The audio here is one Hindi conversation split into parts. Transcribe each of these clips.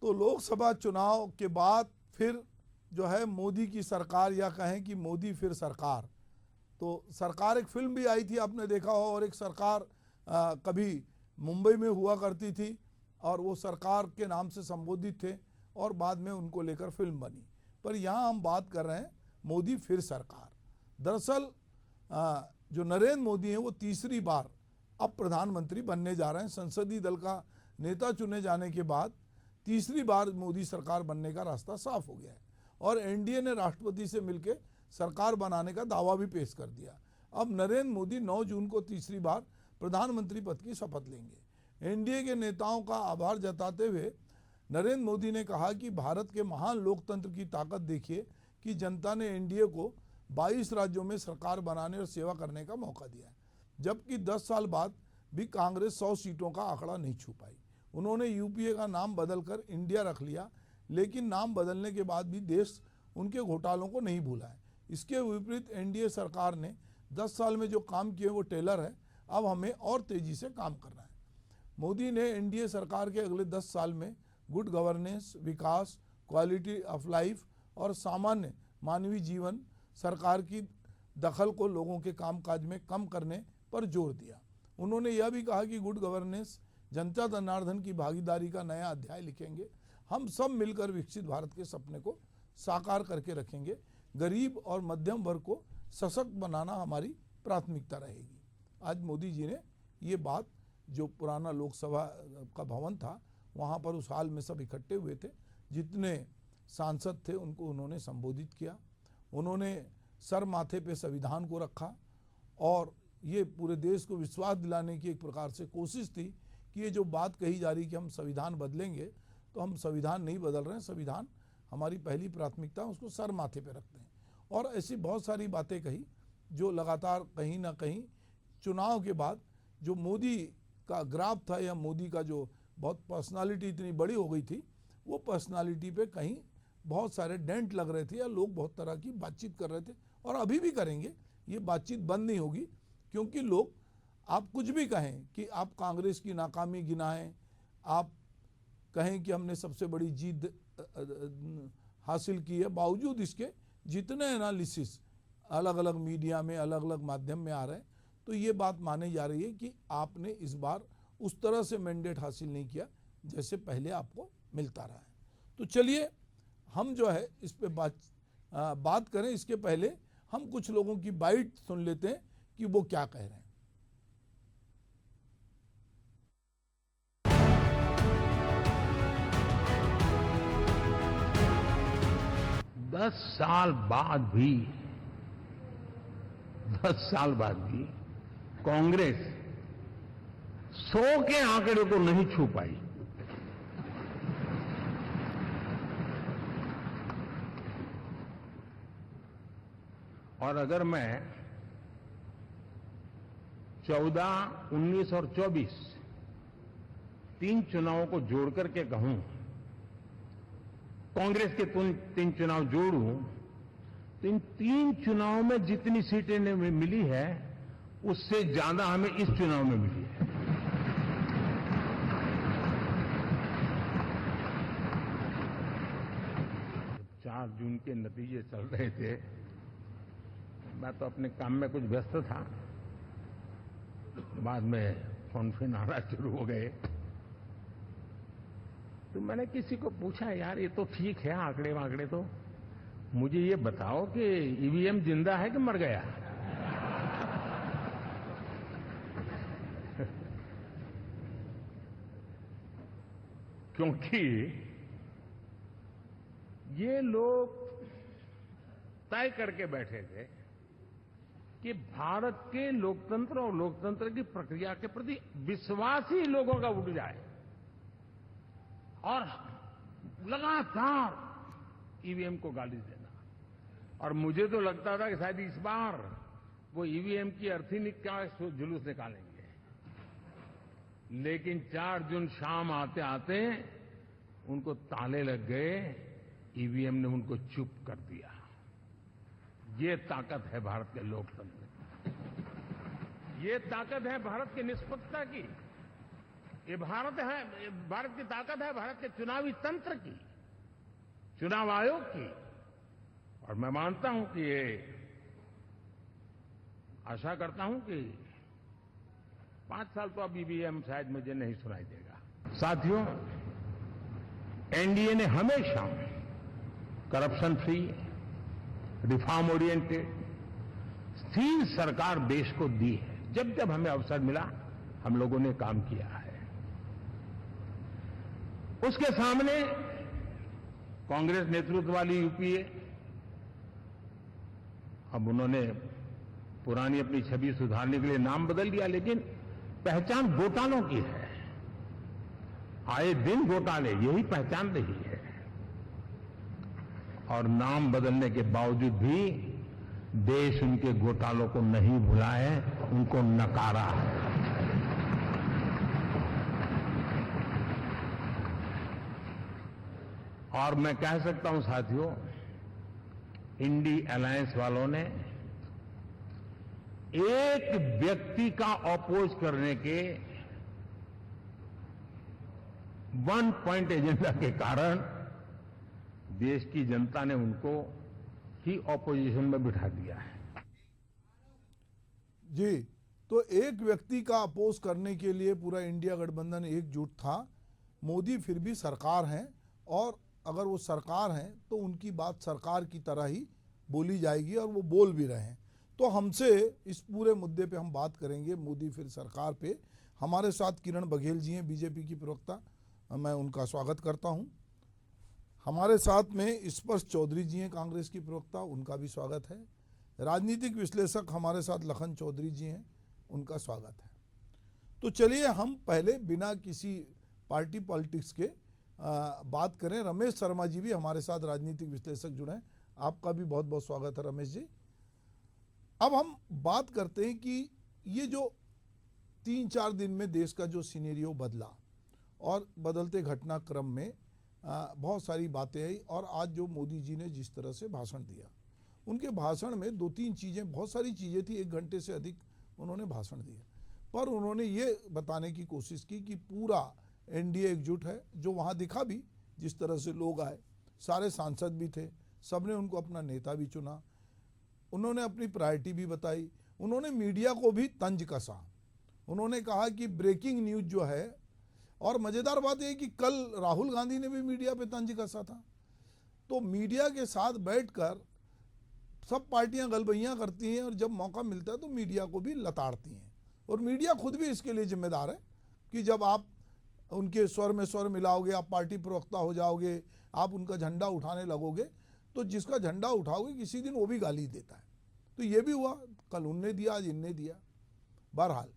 तो लोकसभा चुनाव के बाद फिर जो है मोदी की सरकार, या कहें कि मोदी फिर सरकार, तो सरकार एक फिल्म भी आई थी आपने देखा हो, और एक सरकार कभी मुंबई में हुआ करती थी और वो सरकार के नाम से संबोधित थे और बाद में उनको लेकर फिल्म बनी। पर यहाँ हम बात कर रहे हैं मोदी फिर सरकार। दरअसल जो नरेंद्र मोदी हैं वो तीसरी बार अब प्रधानमंत्री बनने जा रहे हैं। संसदीय दल का नेता चुने जाने के बाद तीसरी बार मोदी सरकार बनने का रास्ता साफ हो गया है और एनडीए ने राष्ट्रपति से मिलकर सरकार बनाने का दावा भी पेश कर दिया। अब नरेंद्र मोदी 9 जून को तीसरी बार प्रधानमंत्री पद की शपथ लेंगे। एनडीए के नेताओं का आभार जताते हुए नरेंद्र मोदी ने कहा कि भारत के महान लोकतंत्र की ताकत देखिए कि जनता ने एनडीए को 22 राज्यों में सरकार बनाने और सेवा करने का मौका दिया है, जबकि 10 साल बाद भी कांग्रेस 100 सीटों का आंकड़ा नहीं छू पाई। उन्होंने यूपीए का नाम बदलकर इंडिया रख लिया, लेकिन नाम बदलने के बाद भी देश उनके घोटालों को नहीं भूला है। इसके विपरीत एनडीए सरकार ने 10 साल में जो काम किए वो टेलर है, अब हमें और तेजी से काम करना है। मोदी ने एनडीए सरकार के अगले 10 साल में good governance, Vikas, quality of life और सामान्य मानवीय जीवन सरकार की दखल को लोगों के कामकाज में कम करने पर जोर दिया। उन्होंने यह भी कहा कि गुड गवर्नेंस जनता जनार्दन की भागीदारी का नया अध्याय लिखेंगे। हम सब मिलकर विकसित भारत के सपने को साकार करके रखेंगे। गरीब और मध्यम वर्ग को सशक्त बनाना हमारी प्राथमिकता रहेगी। आज मोदी जी ने ये बात, जो पुराना लोकसभा का भवन था वहाँ पर उस हाल में सब इकट्ठे हुए थे, जितने सांसद थे उनको उन्होंने संबोधित किया। उन्होंने सर माथे पे संविधान को रखा और ये पूरे देश को विश्वास दिलाने की एक प्रकार से कोशिश थी कि ये जो बात कही जा रही कि हम संविधान बदलेंगे, तो हम संविधान नहीं बदल रहे हैं, संविधान हमारी पहली प्राथमिकता, उसको सर माथे पे रखते हैं। और ऐसी बहुत सारी बातें कही जो लगातार कहीं ना कहीं चुनाव के बाद जो मोदी का ग्राफ था या मोदी का जो बहुत पर्सनालिटी इतनी बड़ी हो गई थी, वो पर्सनालिटी पे कहीं बहुत सारे डेंट लग रहे थे या लोग बहुत तरह की बातचीत कर रहे थे और अभी भी करेंगे। ये बातचीत बंद नहीं होगी, क्योंकि लोग, आप कुछ भी कहें कि आप कांग्रेस की नाकामी गिनाएं, आप कहें कि हमने सबसे बड़ी जीत हासिल की है, बावजूद इसके जितने एनालिसिस अलग अलग मीडिया में अलग अलग माध्यम में आ रहे हैं, तो ये बात मानी जा रही है कि आपने इस बार उस तरह से मैंडेट हासिल नहीं किया जैसे पहले आपको मिलता रहा है। तो चलिए हम जो है इस पे बात करें। इसके पहले हम कुछ लोगों की बाइट सुन लेते हैं कि वो क्या कह रहे हैं। 10 साल बाद भी कांग्रेस 100 के आंकड़े को नहीं छू पाई। और अगर मैं 14, 19 और 24 तीन चुनावों को जोड़ करके कहूं, कांग्रेस के 3 चुनाव जोड़ूं, तो इन 3 चुनावों में जितनी सीटें मिली है उससे ज्यादा हमें इस चुनाव में मिली है। जब 4 जून के नतीजे चल रहे थे, मैं तो अपने काम में कुछ व्यस्त था, बाद में फोन आना शुरू हो गए, तो मैंने किसी को पूछा, यार ये तो ठीक है आंकड़े वांकड़े, तो मुझे ये बताओ कि ईवीएम जिंदा है कि मर गया? क्योंकि ये लोग तय करके बैठे थे कि भारत के लोकतंत्र और लोकतंत्र की प्रक्रिया के प्रति विश्वास ही लोगों का उठ जाए, और लगातार ईवीएम को गाली देना। और मुझे तो लगता था कि शायद इस बार वो ईवीएम की अर्थी का जुलूस निकालेंगे, लेकिन 4 जून शाम आते आते उनको ताले लग गए, ईवीएम ने उनको चुप कर दिया। ये ताकत है भारत के लोकतंत्र की, ये ताकत है भारत की निष्पक्षता की। ये भारत है, ये भारत की ताकत है, भारत के चुनावी तंत्र की, चुनाव आयोग की। और मैं मानता हूं कि ये, आशा करता हूं कि 5 साल तो अब ईवीएम शायद मुझे नहीं सुनाई देगा। साथियों, एनडीए ने हमेशा करप्शन फ्री, रिफॉर्म ओरिएंटेड, स्थिर सरकार देश को दी है। जब जब हमें अवसर मिला हम लोगों ने काम किया है। उसके सामने कांग्रेस नेतृत्व वाली यूपीए, अब उन्होंने पुरानी अपनी छवि सुधारने के लिए नाम बदल दिया, लेकिन पहचान घोटालों की है। आए दिन घोटाले, यही पहचान रही है। और नाम बदलने के बावजूद भी देश उनके घोटालों को नहीं भुला है, उनको नकारा है। और मैं कह सकता हूं साथियों, इंडी अलायंस वालों ने एक व्यक्ति का अपोज करने के वन पॉइंट एजेंडा के कारण देश की जनता ने उनको ही ऑपोजिशन में बिठा दिया है। जी, तो एक व्यक्ति का अपोज करने के लिए पूरा इंडिया गठबंधन एकजुट था। मोदी फिर भी सरकार हैं, और अगर वो सरकार हैं तो उनकी बात सरकार की तरह ही बोली जाएगी, और वो बोल भी रहे हैं। तो हमसे इस पूरे मुद्दे पे हम बात करेंगे, मोदी फिर सरकार पे। हमारे साथ किरण बघेल जी हैं, बीजेपी की प्रवक्ता, मैं उनका स्वागत करता हूं। हमारे साथ में स्पर्श चौधरी जी हैं, कांग्रेस की प्रवक्ता, उनका भी स्वागत है। राजनीतिक विश्लेषक हमारे साथ लखन चौधरी जी हैं, उनका स्वागत है। तो चलिए हम पहले बिना किसी पार्टी पॉलिटिक्स के बात करें। रमेश शर्मा जी भी हमारे साथ राजनीतिक विश्लेषक जुड़े हैं, आपका भी बहुत बहुत स्वागत है रमेश जी। अब हम बात करते हैं कि ये जो 3-4 दिन में देश का जो सिनेरियो बदला, और बदलते घटनाक्रम में बहुत सारी बातें आई, और आज जो मोदी जी ने जिस तरह से भाषण दिया, उनके भाषण में 2-3 चीज़ें, बहुत सारी चीज़ें थी, 1 घंटे से अधिक उन्होंने भाषण दिया, पर उन्होंने ये बताने की कोशिश की कि पूरा एनडीए एकजुट है। जो वहाँ दिखा भी, जिस तरह से लोग आए, सारे सांसद भी थे, सबने उनको अपना नेता भी चुना, उन्होंने अपनी प्रायोरिटी भी बताई, उन्होंने मीडिया को भी तंज कसा। उन्होंने कहा कि ब्रेकिंग न्यूज़ जो है, और मज़ेदार बात यह कि कल राहुल गांधी ने भी मीडिया पे तंज कसा था। तो मीडिया के साथ बैठकर सब पार्टियां गलबैयां करती हैं, और जब मौका मिलता है तो मीडिया को भी लताड़ती हैं। और मीडिया खुद भी इसके लिए जिम्मेदार है कि जब आप उनके स्वर में स्वर मिलाओगे, आप पार्टी प्रवक्ता हो जाओगे, आप उनका झंडा उठाने लगोगे, तो जिसका झंडा उठाओगे किसी दिन वो भी गाली देता है। तो ये भी हुआ, कल उनने दिया, आज इनने दिया। बहरहाल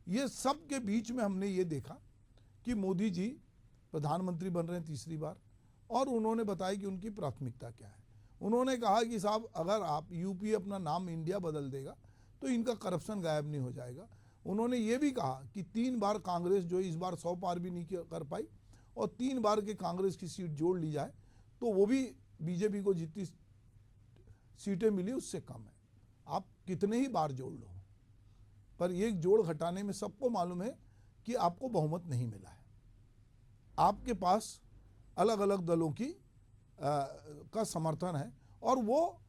ये सब के बीच में हमने ये देखा कि मोदी जी प्रधानमंत्री बन रहे हैं 3री बार, और उन्होंने बताया कि उनकी प्राथमिकता क्या है। उन्होंने कहा कि साहब, अगर आप यूपी अपना नाम इंडिया बदल देगा तो इनका करप्शन गायब नहीं हो जाएगा। उन्होंने ये भी कहा कि 3 बार कांग्रेस जो इस बार 100 पार भी नहीं कर पाई, और 3 बार के कांग्रेस की सीट जोड़ ली जाए तो वो भी बीजेपी को जितनी सीटें मिली उससे कम है। आप कितने ही बार जोड़ लो, पर एक जोड़ घटाने में सबको मालूम है कि आपको बहुमत नहीं मिला है। आपके पास अलग अलग दलों की का समर्थन है, और वो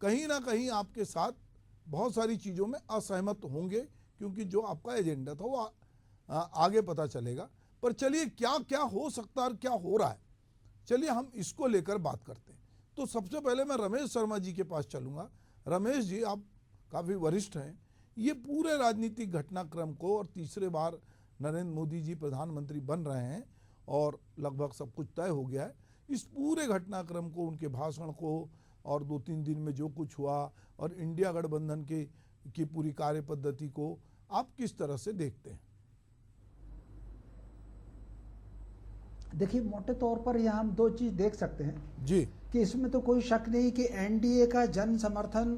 कहीं ना कहीं आपके साथ बहुत सारी चीज़ों में असहमत होंगे, क्योंकि जो आपका एजेंडा था वो आगे पता चलेगा। पर चलिए क्या क्या हो सकता है और क्या हो रहा है, चलिए हम इसको लेकर बात करते हैं। तो सबसे पहले मैं रमेश शर्मा जी के पास चलूँगा। रमेश जी, आप काफ़ी वरिष्ठ हैं, ये पूरे राजनीतिक घटनाक्रम को, और 3रे बार नरेंद्र मोदी जी प्रधानमंत्री बन रहे हैं और लगभग सब कुछ तय हो गया है, इस पूरे घटनाक्रम को, उनके भाषण को, और 2-3 दिन में जो कुछ हुआ, और इंडिया गठबंधन की पूरी कार्य पद्धति को आप किस तरह से देखते हैं? देखिए, मोटे तौर पर यहाँ हम 2 चीज देख सकते हैं जी, कि इसमें तो कोई शक नहीं कि एनडीए का जन समर्थन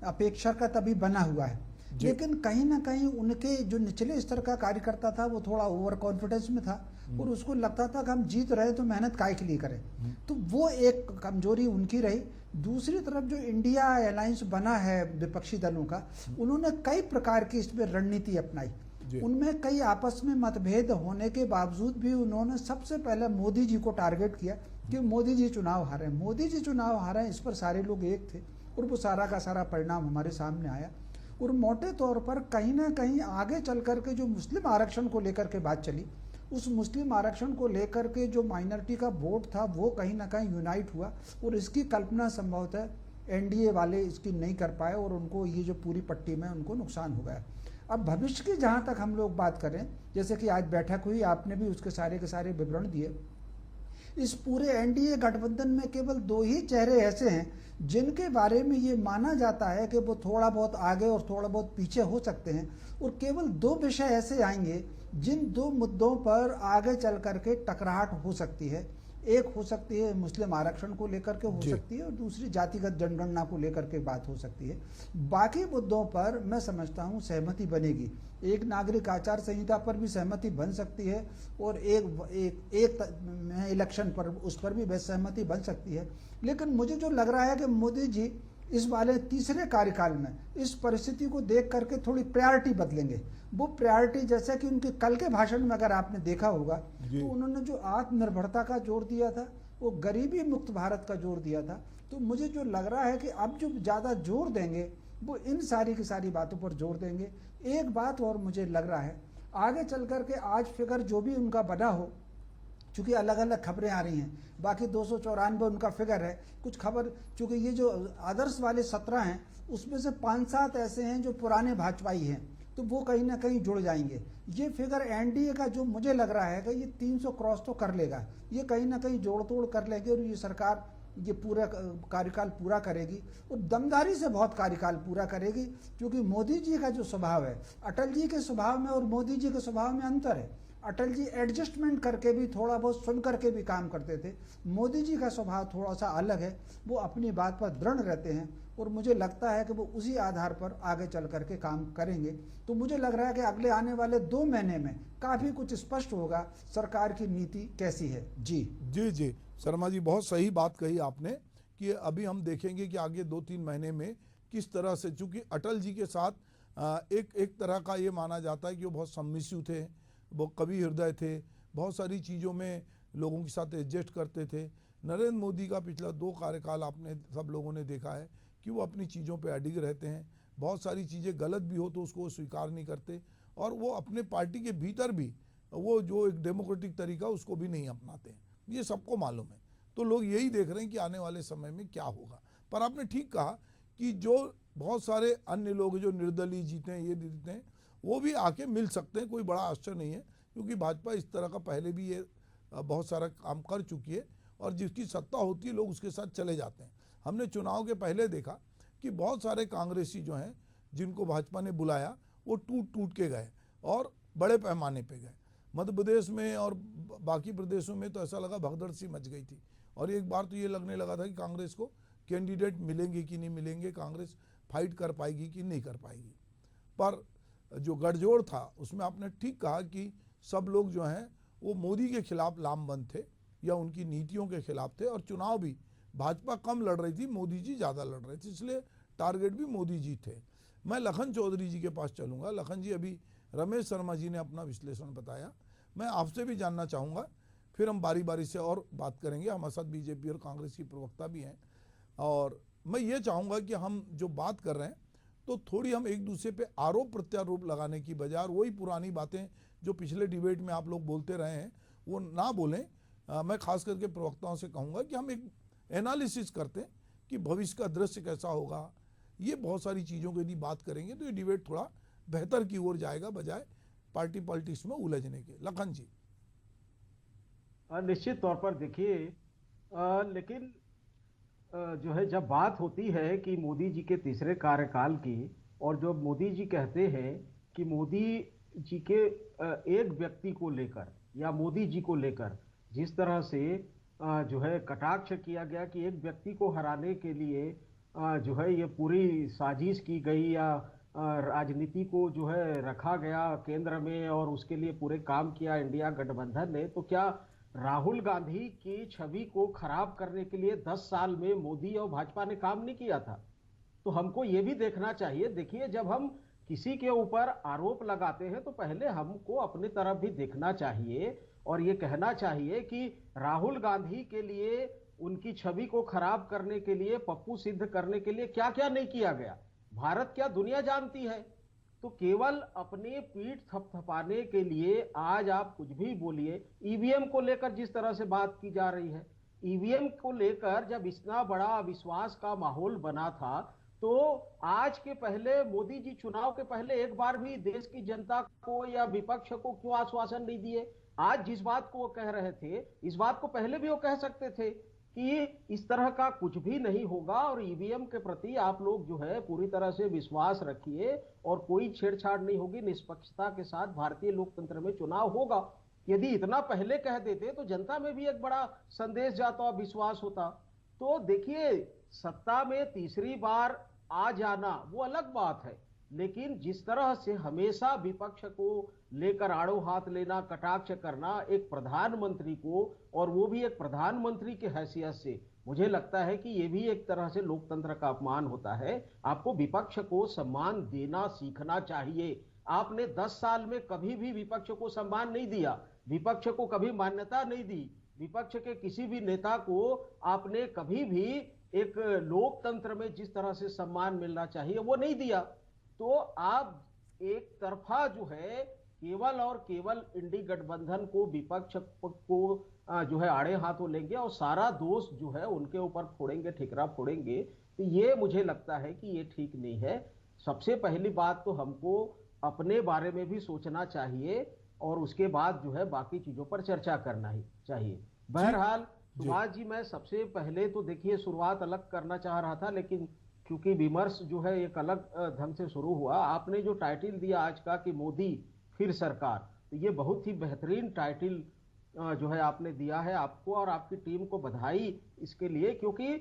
अपेक्षा का तभी बना हुआ है, लेकिन कहीं ना कहीं उनके जो निचले स्तर का कार्यकर्ता था वो थोड़ा ओवर कॉन्फिडेंस में था, और उसको लगता था कि हम जीत रहे तो मेहनत काहे के लिए करें। तो वो एक कमजोरी उनकी रही। दूसरी तरफ जो इंडिया अलायंस बना है विपक्षी दलों का, उन्होंने कई प्रकार की इसमें रणनीति अपनाई। जी। उनमें कई आपस में मतभेद होने के बावजूद भी उन्होंने सबसे पहले मोदी जी को टारगेट किया कि मोदी जी चुनाव हारे, मोदी जी चुनाव हारे, इस पर सारे लोग एक थे और वो सारा का सारा परिणाम हमारे सामने आया। और मोटे तौर पर कहीं ना कहीं आगे चल करके जो मुस्लिम आरक्षण को लेकर के बात चली, उस मुस्लिम आरक्षण को लेकर के जो माइनॉरिटी का वोट था वो कहीं ना कहीं यूनाइट हुआ और इसकी कल्पना संभवतः एनडीए वाले इसकी नहीं कर पाए और उनको ये जो पूरी पट्टी में उनको नुकसान हो गया। अब भविष्य की जहाँ तक हम लोग बात करें, जैसे कि आज बैठक हुई, आपने भी उसके सारे के सारे विवरण दिए। इस पूरे एनडीए गठबंधन में केवल 2 ही चेहरे ऐसे हैं जिनके बारे में ये माना जाता है कि वो थोड़ा बहुत आगे और थोड़ा बहुत पीछे हो सकते हैं, और केवल 2 विषय ऐसे आएंगे जिन 2 मुद्दों पर आगे चल करके टकराहट हो सकती है। एक हो सकती है मुस्लिम आरक्षण को लेकर के हो सकती है और दूसरी जातिगत जनगणना को लेकर के बात हो सकती है। बाकी मुद्दों पर मैं समझता हूँ सहमति बनेगी। एक नागरिक आचार संहिता पर भी सहमति बन सकती है और एक इलेक्शन पर उस पर भी सहमति बन सकती है। लेकिन मुझे जो लग रहा है कि मोदी जी इस वाले तीसरे कार्यकाल में इस परिस्थिति को देख करके थोड़ी प्रायोरिटी बदलेंगे। वो प्रायोरिटी जैसे कि उनके कल के भाषण में अगर आपने देखा होगा तो उन्होंने जो आत्मनिर्भरता का जोर दिया था, वो गरीबी मुक्त भारत का जोर दिया था। तो मुझे जो लग रहा है कि अब जो ज़्यादा जोर देंगे वो इन सारी की सारी बातों पर जोर देंगे। एक बात और मुझे लग रहा है, आगे चल करके आज फिगर जो भी उनका बना हो, चूँकि अलग अलग खबरें आ रही हैं, बाकी 294 उनका फिगर है, कुछ खबर चूँकि ये जो आदर्श वाले 17 हैं उसमें से 5-7 ऐसे हैं जो पुराने भाजपाई हैं, तो वो कहीं ना कहीं जुड़ जाएंगे। ये फिगर एनडीए का जो मुझे लग रहा है कि ये 300 क्रॉस तो कर लेगा, ये कहीं ना कहीं जोड़ तोड़ कर लेंगे और ये सरकार ये पूरा कार्यकाल पूरा करेगी और दमदारी से बहुत कार्यकाल पूरा करेगी। क्योंकि मोदी जी का जो स्वभाव है, अटल जी के स्वभाव में और मोदी जी के स्वभाव में अंतर है। अटल जी एडजस्टमेंट करके भी थोड़ा बहुत सुन करके भी काम करते थे, मोदी जी का स्वभाव थोड़ा सा अलग है, वो अपनी बात पर दृढ़ रहते हैं और मुझे लगता है कि वो उसी आधार पर आगे चल करके काम करेंगे। तो मुझे लग रहा है कि अगले आने वाले 2 महीने में काफ़ी कुछ स्पष्ट होगा सरकार की नीति कैसी है। जी शर्मा जी, बहुत सही बात कही आपने कि अभी हम देखेंगे कि आगे 2-3 महीने में किस तरह से, चूँकि अटल जी के साथ एक तरह का ये माना जाता है कि वो बहुत सम्मिश्र थे, वो कवि हृदय थे, बहुत सारी चीज़ों में लोगों के साथ एडजस्ट करते थे। नरेंद्र मोदी का पिछला 2 कार्यकाल आपने सब लोगों ने देखा है कि वो अपनी चीज़ों पे अडिग रहते हैं, बहुत सारी चीज़ें गलत भी हो तो उसको स्वीकार नहीं करते और वो अपने पार्टी के भीतर भी वो जो एक डेमोक्रेटिक तरीका उसको भी नहीं अपनाते हैं, ये सबको मालूम है। तो लोग यही देख रहे हैं कि आने वाले समय में क्या होगा। पर आपने ठीक कहा कि जो बहुत सारे अन्य लोग जो निर्दलीय जीते हैं, ये जीते हैं, वो भी आके मिल सकते हैं, कोई बड़ा आश्चर्य नहीं है, क्योंकि भाजपा इस तरह का पहले भी ये बहुत सारा काम कर चुकी है और जिसकी सत्ता होती है लोग उसके साथ चले जाते हैं। हमने चुनाव के पहले देखा कि बहुत सारे कांग्रेसी जो हैं जिनको भाजपा ने बुलाया वो टूट के गए और बड़े पैमाने पे गए। मध्य प्रदेश में और बाकी प्रदेशों में तो ऐसा लगा भगदड़ सी मच गई थी और एक बार तो ये लगने लगा था कि कांग्रेस को कैंडिडेट मिलेंगे कि नहीं मिलेंगे, कांग्रेस फाइट कर पाएगी कि नहीं कर पाएगी। पर जो गठजोड़ था उसमें आपने ठीक कहा कि सब लोग जो हैं वो मोदी के खिलाफ लामबंद थे या उनकी नीतियों के खिलाफ थे और चुनाव भी भाजपा कम लड़ रही थी, मोदी जी ज़्यादा लड़ रहे थे, इसलिए टारगेट भी मोदी जी थे। मैं लखन चौधरी जी के पास चलूँगा। लखन जी, अभी रमेश शर्मा जी ने अपना विश्लेषण बताया, मैं आपसे भी जानना चाहूँगा, फिर हम बारी बारी से और बात करेंगे। हमारे साथ बीजेपी और कांग्रेस की प्रवक्ता भी हैं और मैं ये चाहूँगा कि हम जो बात कर रहे हैं तो थोड़ी हम एक दूसरे पे आरोप प्रत्यारोप लगाने की बजाय वही पुरानी बातें जो पिछले डिबेट में आप लोग बोलते रहे हैं वो ना बोलें। मैं खास करके प्रवक्ताओं से कहूँगा कि हम एक एनालिसिस करते हैं कि भविष्य का दृश्य कैसा होगा। ये बहुत सारी चीज़ों की यदि बात करेंगे तो ये डिबेट थोड़ा बेहतर की ओर जाएगा बजाय पार्टी पॉलिटिक्स में उलझने के। लखन जी। निश्चित तौर पर देखिए, लेकिन जो है जब बात होती है कि मोदी जी के तीसरे कार्यकाल की और जो मोदी जी कहते हैं कि मोदी जी के एक व्यक्ति को लेकर या मोदी जी को लेकर जिस तरह से जो है कटाक्ष किया गया कि एक व्यक्ति को हराने के लिए जो है ये पूरी साजिश की गई या राजनीति को जो है रखा गया केंद्र में और उसके लिए पूरे काम किया इंडिया गठबंधन ने, तो क्या राहुल गांधी की छवि को खराब करने के लिए 10 साल में मोदी और भाजपा ने काम नहीं किया था? तो हमको ये भी देखना चाहिए। देखिए, जब हम किसी के ऊपर आरोप लगाते हैं तो पहले हमको अपनी तरफ भी देखना चाहिए और ये कहना चाहिए कि राहुल गांधी के लिए, उनकी छवि को खराब करने के लिए, पप्पू सिद्ध करने के लिए क्या क्या नहीं किया गया। भारत क्या दुनिया जानती है। तो केवल अपने पीठ थपथपाने के लिए आज आप कुछ भी बोलिए। ईवीएम को लेकर जिस तरह से बात की जा रही है, ईवीएम को लेकर जब इतना बड़ा अविश्वास का माहौल बना था, तो आज के पहले मोदी जी चुनाव के पहले एक बार भी देश की जनता को या विपक्ष को क्यों आश्वासन नहीं दिए? आज जिस बात को वो कह रहे थे, इस बात को पहले भी वो कह सकते थे कि इस तरह का कुछ भी नहीं होगा और ईवीएम के प्रति आप लोग जो है पूरी तरह से विश्वास रखिए और कोई छेड़छाड़ नहीं होगी, निष्पक्षता के साथ भारतीय लोकतंत्र में चुनाव होगा। यदि इतना पहले कह देते तो जनता में भी एक बड़ा संदेश जाता, विश्वास होता। तो देखिए, सत्ता में तीसरी बार आ जाना वो अलग बात है, लेकिन जिस तरह से हमेशा विपक्ष को लेकर आड़ो हाथ लेना, कटाक्ष करना एक प्रधानमंत्री को, और वो भी एक प्रधानमंत्री की हैसियत से, मुझे लगता है कि ये भी एक तरह से लोकतंत्र का अपमान होता है। आपको विपक्ष को सम्मान देना सीखना चाहिए। आपने 10 साल में कभी भी विपक्ष को सम्मान नहीं दिया, विपक्ष को कभी मान्यता नहीं दी, विपक्ष के किसी भी नेता को आपने कभी भी एक लोकतंत्र में जिस तरह से सम्मान मिलना चाहिए वो नहीं दिया। तो आप एक तरफा जो है केवल और केवल इंडी गठबंधन को, विपक्ष को जो है आड़े हाथों लेंगे और सारा दोष जो है उनके ऊपर फोड़ेंगे, ठिकरा फोड़ेंगे। तो ये मुझे लगता है कि ये ठीक नहीं है। सबसे पहली बात तो हमको अपने बारे में भी सोचना चाहिए और उसके बाद जो है बाकी चीजों पर चर्चा करना ही चाहिए। बहरहाल सुभाष जी, मैं सबसे पहले तो देखिए शुरुआत अलग करना चाह रहा था, लेकिन क्योंकि विमर्श जो है एक अलग ढंग से शुरू हुआ। आपने जो टाइटल दिया आज का कि मोदी फिर सरकार, तो ये बहुत ही बेहतरीन टाइटल जो है आपने दिया है। आपको और आपकी टीम को बधाई इसके लिए, क्योंकि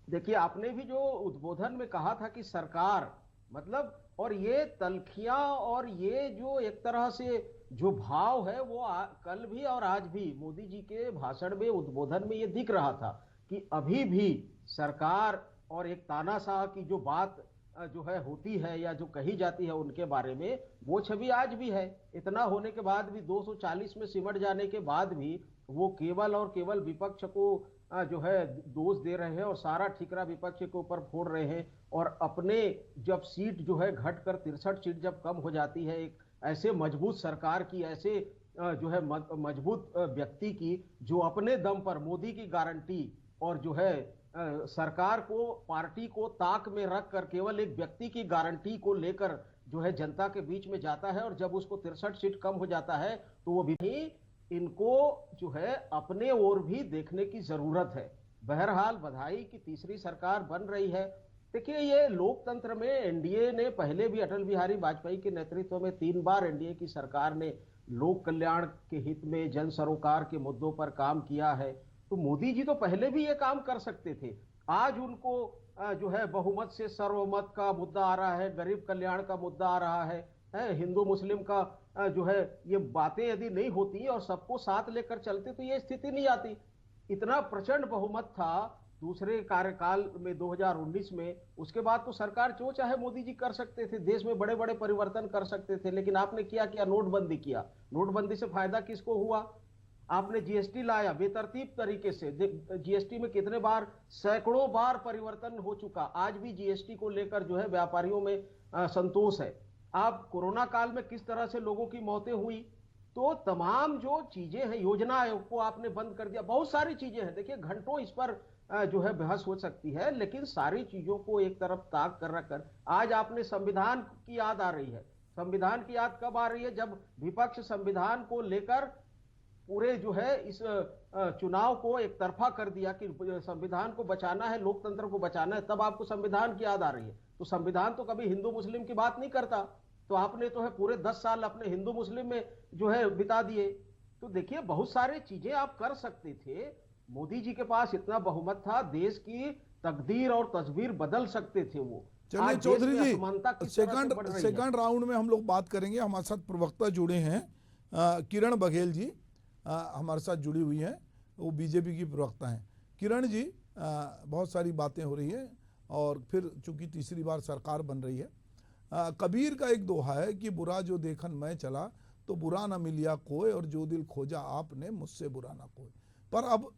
देखिए आपने भी जो उद्बोधन में कहा था कि सरकार मतलब, और ये तलखियां और ये जो एक तरह से जो भाव है वो कल भी और आज भी मोदी जी के भाषण में, उद्बोधन में ये दिख रहा था कि अभी भी सरकार और एक तानाशाह की जो बात जो है होती है या जो कही जाती है उनके बारे में, वो छवि आज भी है। इतना होने के बाद भी, 240 में सिमट जाने के बाद भी वो केवल और केवल विपक्ष को जो है दोष दे रहे हैं और सारा ठिकरा विपक्ष के ऊपर फोड़ रहे हैं। और अपने जब सीट जो है घटकर 63 सीट जब कम हो जाती है एक ऐसे मजबूत सरकार की, ऐसे जो है मजबूत व्यक्ति की, जो अपने दम पर मोदी की गारंटी और जो है सरकार को, पार्टी को ताक में रख कर केवल एक व्यक्ति की गारंटी को लेकर जो है जनता के बीच में जाता है, और जब उसको 63 सीट कम हो जाता है तो वो भी इनको जो है अपने ओर भी देखने की जरूरत है। बहरहाल बधाई कि तीसरी सरकार बन रही है। देखिए, ये लोकतंत्र में एनडीए ने पहले भी, अटल बिहारी वाजपेयी के नेतृत्व में 3 बार एनडीए की सरकार ने लोक कल्याण के हित में, जन सरोकार के मुद्दों पर काम किया है। तो मोदी जी तो पहले भी ये काम कर सकते थे। आज उनको जो है बहुमत से सर्वमत का मुद्दा आ रहा है, गरीब कल्याण का मुद्दा आ रहा है, हिंदू मुस्लिम का जो है, ये बातें यदि नहीं होती और सबको साथ लेकर चलते तो ये स्थिति नहीं आती। इतना प्रचंड बहुमत था दूसरे कार्यकाल में 2019 में, उसके बाद तो सरकार जो चाहे मोदी जी कर सकते थे, देश में बड़े बड़े परिवर्तन कर सकते थे। लेकिन आपने क्या किया? नोटबंदी किया। नोटबंदी से फायदा किसको हुआ? आपने जीएसटी लाया बेतरतीब तरीके से। जीएसटी में कितने बार, सैकड़ों बार परिवर्तन हो चुका। आज भी जीएसटी को लेकर जो है व्यापारियों में संतोष है। आप कोरोना काल में किस तरह से लोगों की मौतें हुई। तो तमाम जो चीजें हैं, योजना आयोग को आपने बंद कर दिया, बहुत सारी चीजें हैं। देखिए, घंटों इस पर जो है बहस हो सकती है, लेकिन सारी चीजों को एक तरफ ताक कर रखकर आज आपने संविधान की याद आ रही है। संविधान की याद कब आ रही है? जब विपक्ष संविधान को लेकर पूरे जो है इस चुनाव को एक तरफा कर दिया कि संविधान को बचाना है, लोकतंत्र को बचाना है, तब आपको संविधान की याद आ रही है। तो संविधान तो कभी हिंदू मुस्लिम की बात नहीं करता, तो आपने तो है पूरे 10 साल अपने हिंदू मुस्लिम में जो है बिता दिए। तो देखिए, बहुत सारी चीजें आप कर सकते थे। मोदी जी के पास इतना बहुमत था, देश की तकदीर और तस्वीर बदल सकते थे वो। चलिए चौधरी जी, सेकंड राउंड में हम लोग बात करेंगे। हमारे साथ प्रवक्ता जुड़े हैं, किरण बघेल जी हमारे साथ जुड़ी हुई हैं, वो बीजेपी की प्रवक्ता हैं। किरण जी, बहुत सारी बातें हो रही है और फिर चूंकि तीसरी बार सरकार बन रही है, कबीर का एक दोहा है कि बुरा जो देखन मैं चला तो बुरा ना मिलिया कोई, और जो दिल खोजा आपने मुझसे बुरा ना कोई। पर अब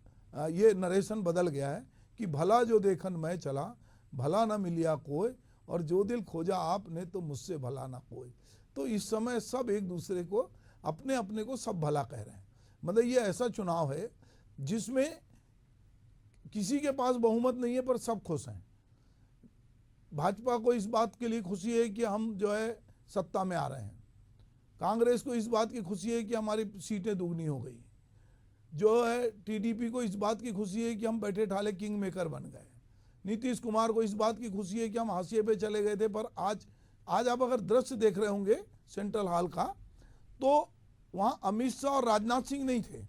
ये नरेशन बदल गया है कि भला जो देखन मैं चला भला ना मिलिया कोई, और जो दिल खोजा आपने तो मुझसे भला ना कोई। तो इस समय सब एक दूसरे को अपने अपने को सब भला कह रहे हैं। मतलब ये ऐसा चुनाव है जिसमें किसी के पास बहुमत नहीं है पर सब खुश हैं। भाजपा को इस बात के लिए खुशी है कि हम जो है सत्ता में आ रहे हैं, कांग्रेस को इस बात की खुशी है कि हमारी सीटें दुगनी हो गई, जो है टीडीपी को इस बात की खुशी है कि हम बैठे ठाले किंग मेकर बन गए, नीतीश कुमार को इस बात की खुशी है कि हम हाशिए पे चले गए थे। पर आज आप अगर दृश्य देख रहे होंगे सेंट्रल हॉल का, तो वहाँ अमित शाह और राजनाथ सिंह नहीं थे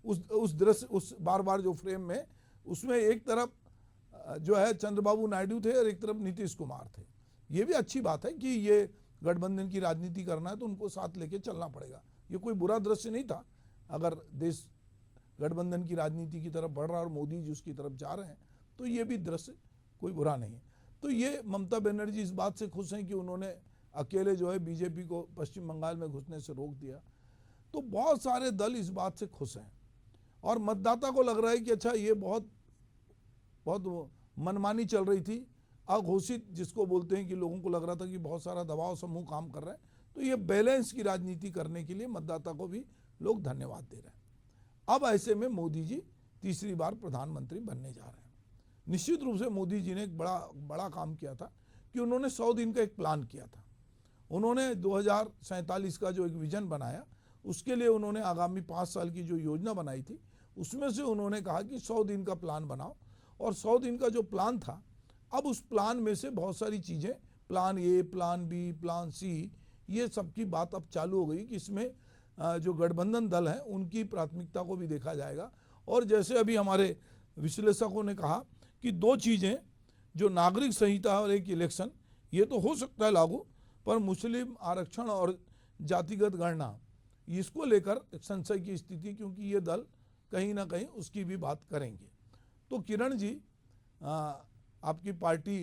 उस दृश्य, उस बार जो फ्रेम में, उसमें एक तरफ जो है चंद्रबाबू नायडू थे और एक तरफ नीतीश कुमार थे। ये भी अच्छी बात है कि ये गठबंधन की राजनीति करना है तो उनको साथ लेके चलना पड़ेगा। ये कोई बुरा दृश्य नहीं था। अगर देश गठबंधन की राजनीति की तरफ बढ़ रहा और मोदी जी उसकी तरफ जा रहे हैं तो ये भी दृश्य कोई बुरा नहीं है। तो ये ममता बनर्जी इस बात से खुश हैं कि उन्होंने अकेले जो है बीजेपी को पश्चिम बंगाल में घुसने से रोक दिया। तो बहुत सारे दल इस बात से खुश हैं और मतदाता को लग रहा है कि अच्छा ये बहुत मनमानी चल रही थी, अघोषित जिसको बोलते हैं कि लोगों को लग रहा था कि बहुत सारा दबाव समूह काम कर रहा है, तो ये बैलेंस की राजनीति करने के लिए मतदाता को भी लोग धन्यवाद दे रहे हैं। अब ऐसे में मोदी जी तीसरी बार प्रधानमंत्री बनने जा रहे हैं। निश्चित रूप से मोदी जी ने एक बड़ा काम किया था कि उन्होंने 100 दिन का एक प्लान किया था। उन्होंने 2047 का जो एक विजन बनाया, उसके लिए उन्होंने आगामी 5 साल की जो योजना बनाई थी, उसमें से उन्होंने कहा कि 100 दिन का प्लान बनाओ। और 100 दिन का जो प्लान था, अब उस प्लान में से बहुत सारी चीज़ें, plan A, plan B, plan C, ये सब की बात अब चालू हो गई कि इसमें जो गठबंधन दल हैं उनकी प्राथमिकता को भी देखा जाएगा। और जैसे अभी हमारे विश्लेषकों ने कहा कि 2 चीज़ें, जो नागरिक संहिता और एक इलेक्शन, ये तो हो सकता है लागू, पर मुस्लिम आरक्षण और जातिगत गणना, इसको लेकर संशय की स्थिति, क्योंकि ये दल कहीं ना कहीं उसकी भी बात करेंगे। तो किरण जी, आपकी पार्टी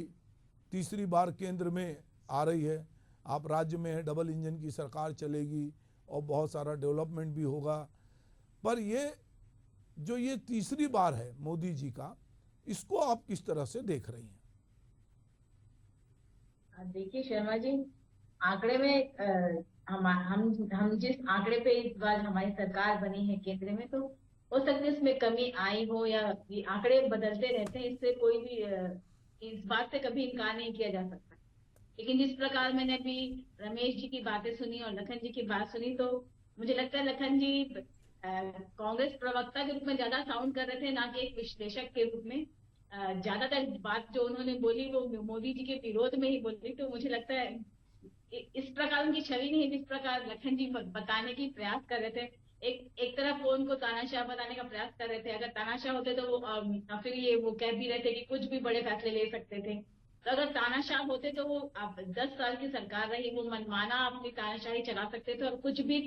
तीसरी बार केंद्र में आ रही है, आप राज्य में है, डबल इंजन की सरकार चलेगी और बहुत सारा डेवलपमेंट भी होगा, पर ये तीसरी बार है मोदी जी का, इसको आप किस तरह से देख रही हैं? देखिए शर्मा जी, आंकड़े में हम जिस आंकड़े पे इस बार हमारी सरकार बनी है केंद्र में, तो हो सकता है इसमें कमी आई हो, या ये आंकड़े बदलते रहते हैं, इससे कोई भी इस बात से कभी इनकार नहीं किया जा सकता। लेकिन जिस प्रकार मैंने अभी रमेश जी की बातें सुनी और लखन जी की बात सुनी, तो मुझे लगता है लखन जी कांग्रेस प्रवक्ता के रूप में ज्यादा साउंड कर रहे थे, ना कि एक विश्लेषक के रूप में। ज्यादातर बात जो उन्होंने बोली वो मोदी जी के विरोध में ही बोली। तो मुझे लगता है इस प्रकार उनकी छवि नहीं, जिस प्रकार लखन जी बताने की प्रयास कर रहे थे। एक तरफ वो उनको तानाशाह बताने का प्रयास कर रहे थे। अगर तानाशाह होते तो वो फिर ये वो कह भी रहे थे कि कुछ भी बड़े फैसले ले सकते थे। तो अगर तानाशाह होते तो वो 10 साल की सरकार रही, वो मनमाना अपनी तानाशाही चला सकते थे और कुछ भी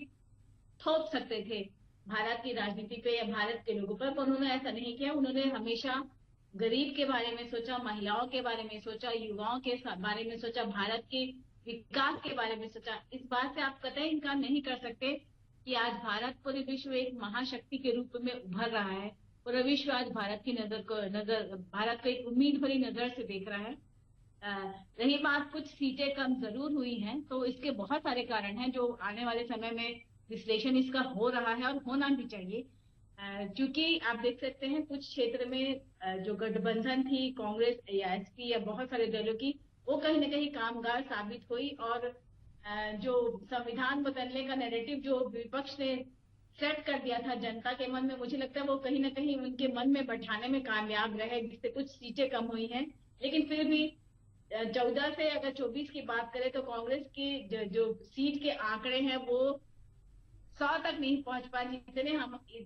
थोप सकते थे भारत की राजनीति पे या भारत के लोगों पर। उन्होंने ऐसा नहीं किया। उन्होंने हमेशा गरीब के बारे में सोचा, महिलाओं के बारे में सोचा, युवाओं के बारे में सोचा, भारत के विकास के बारे में सोचा। इस बात से आप कतई इनकार नहीं कर सकते कि आज भारत पूरे विश्व एक महाशक्ति के रूप में उभर रहा है। पूरा विश्व आज भारत की भारत को एक उम्मीद भरी नजर से देख रहा है। रही बात कुछ सीटें कम जरूर हुई हैं, तो इसके बहुत सारे कारण हैं जो आने वाले समय में विश्लेषण इसका हो रहा है और होना भी चाहिए। क्योंकि आप देख सकते हैं कुछ क्षेत्र में जो गठबंधन थी कांग्रेस या एसपी या बहुत सारे दलों की, वो कहीं ना कहीं कामगार साबित हुई। और जो संविधान बदलने का नैरेटिव जो विपक्ष ने सेट कर दिया था जनता के मन में, मुझे लगता है वो कहीं ना कहीं उनके मन में बैठाने में कामयाब रहे, जिससे कुछ सीटें कम हुई हैं। लेकिन फिर भी 14 से अगर 24 की बात करें तो कांग्रेस की जो सीट के आंकड़े हैं वो 100 तक नहीं पहुंच पाए।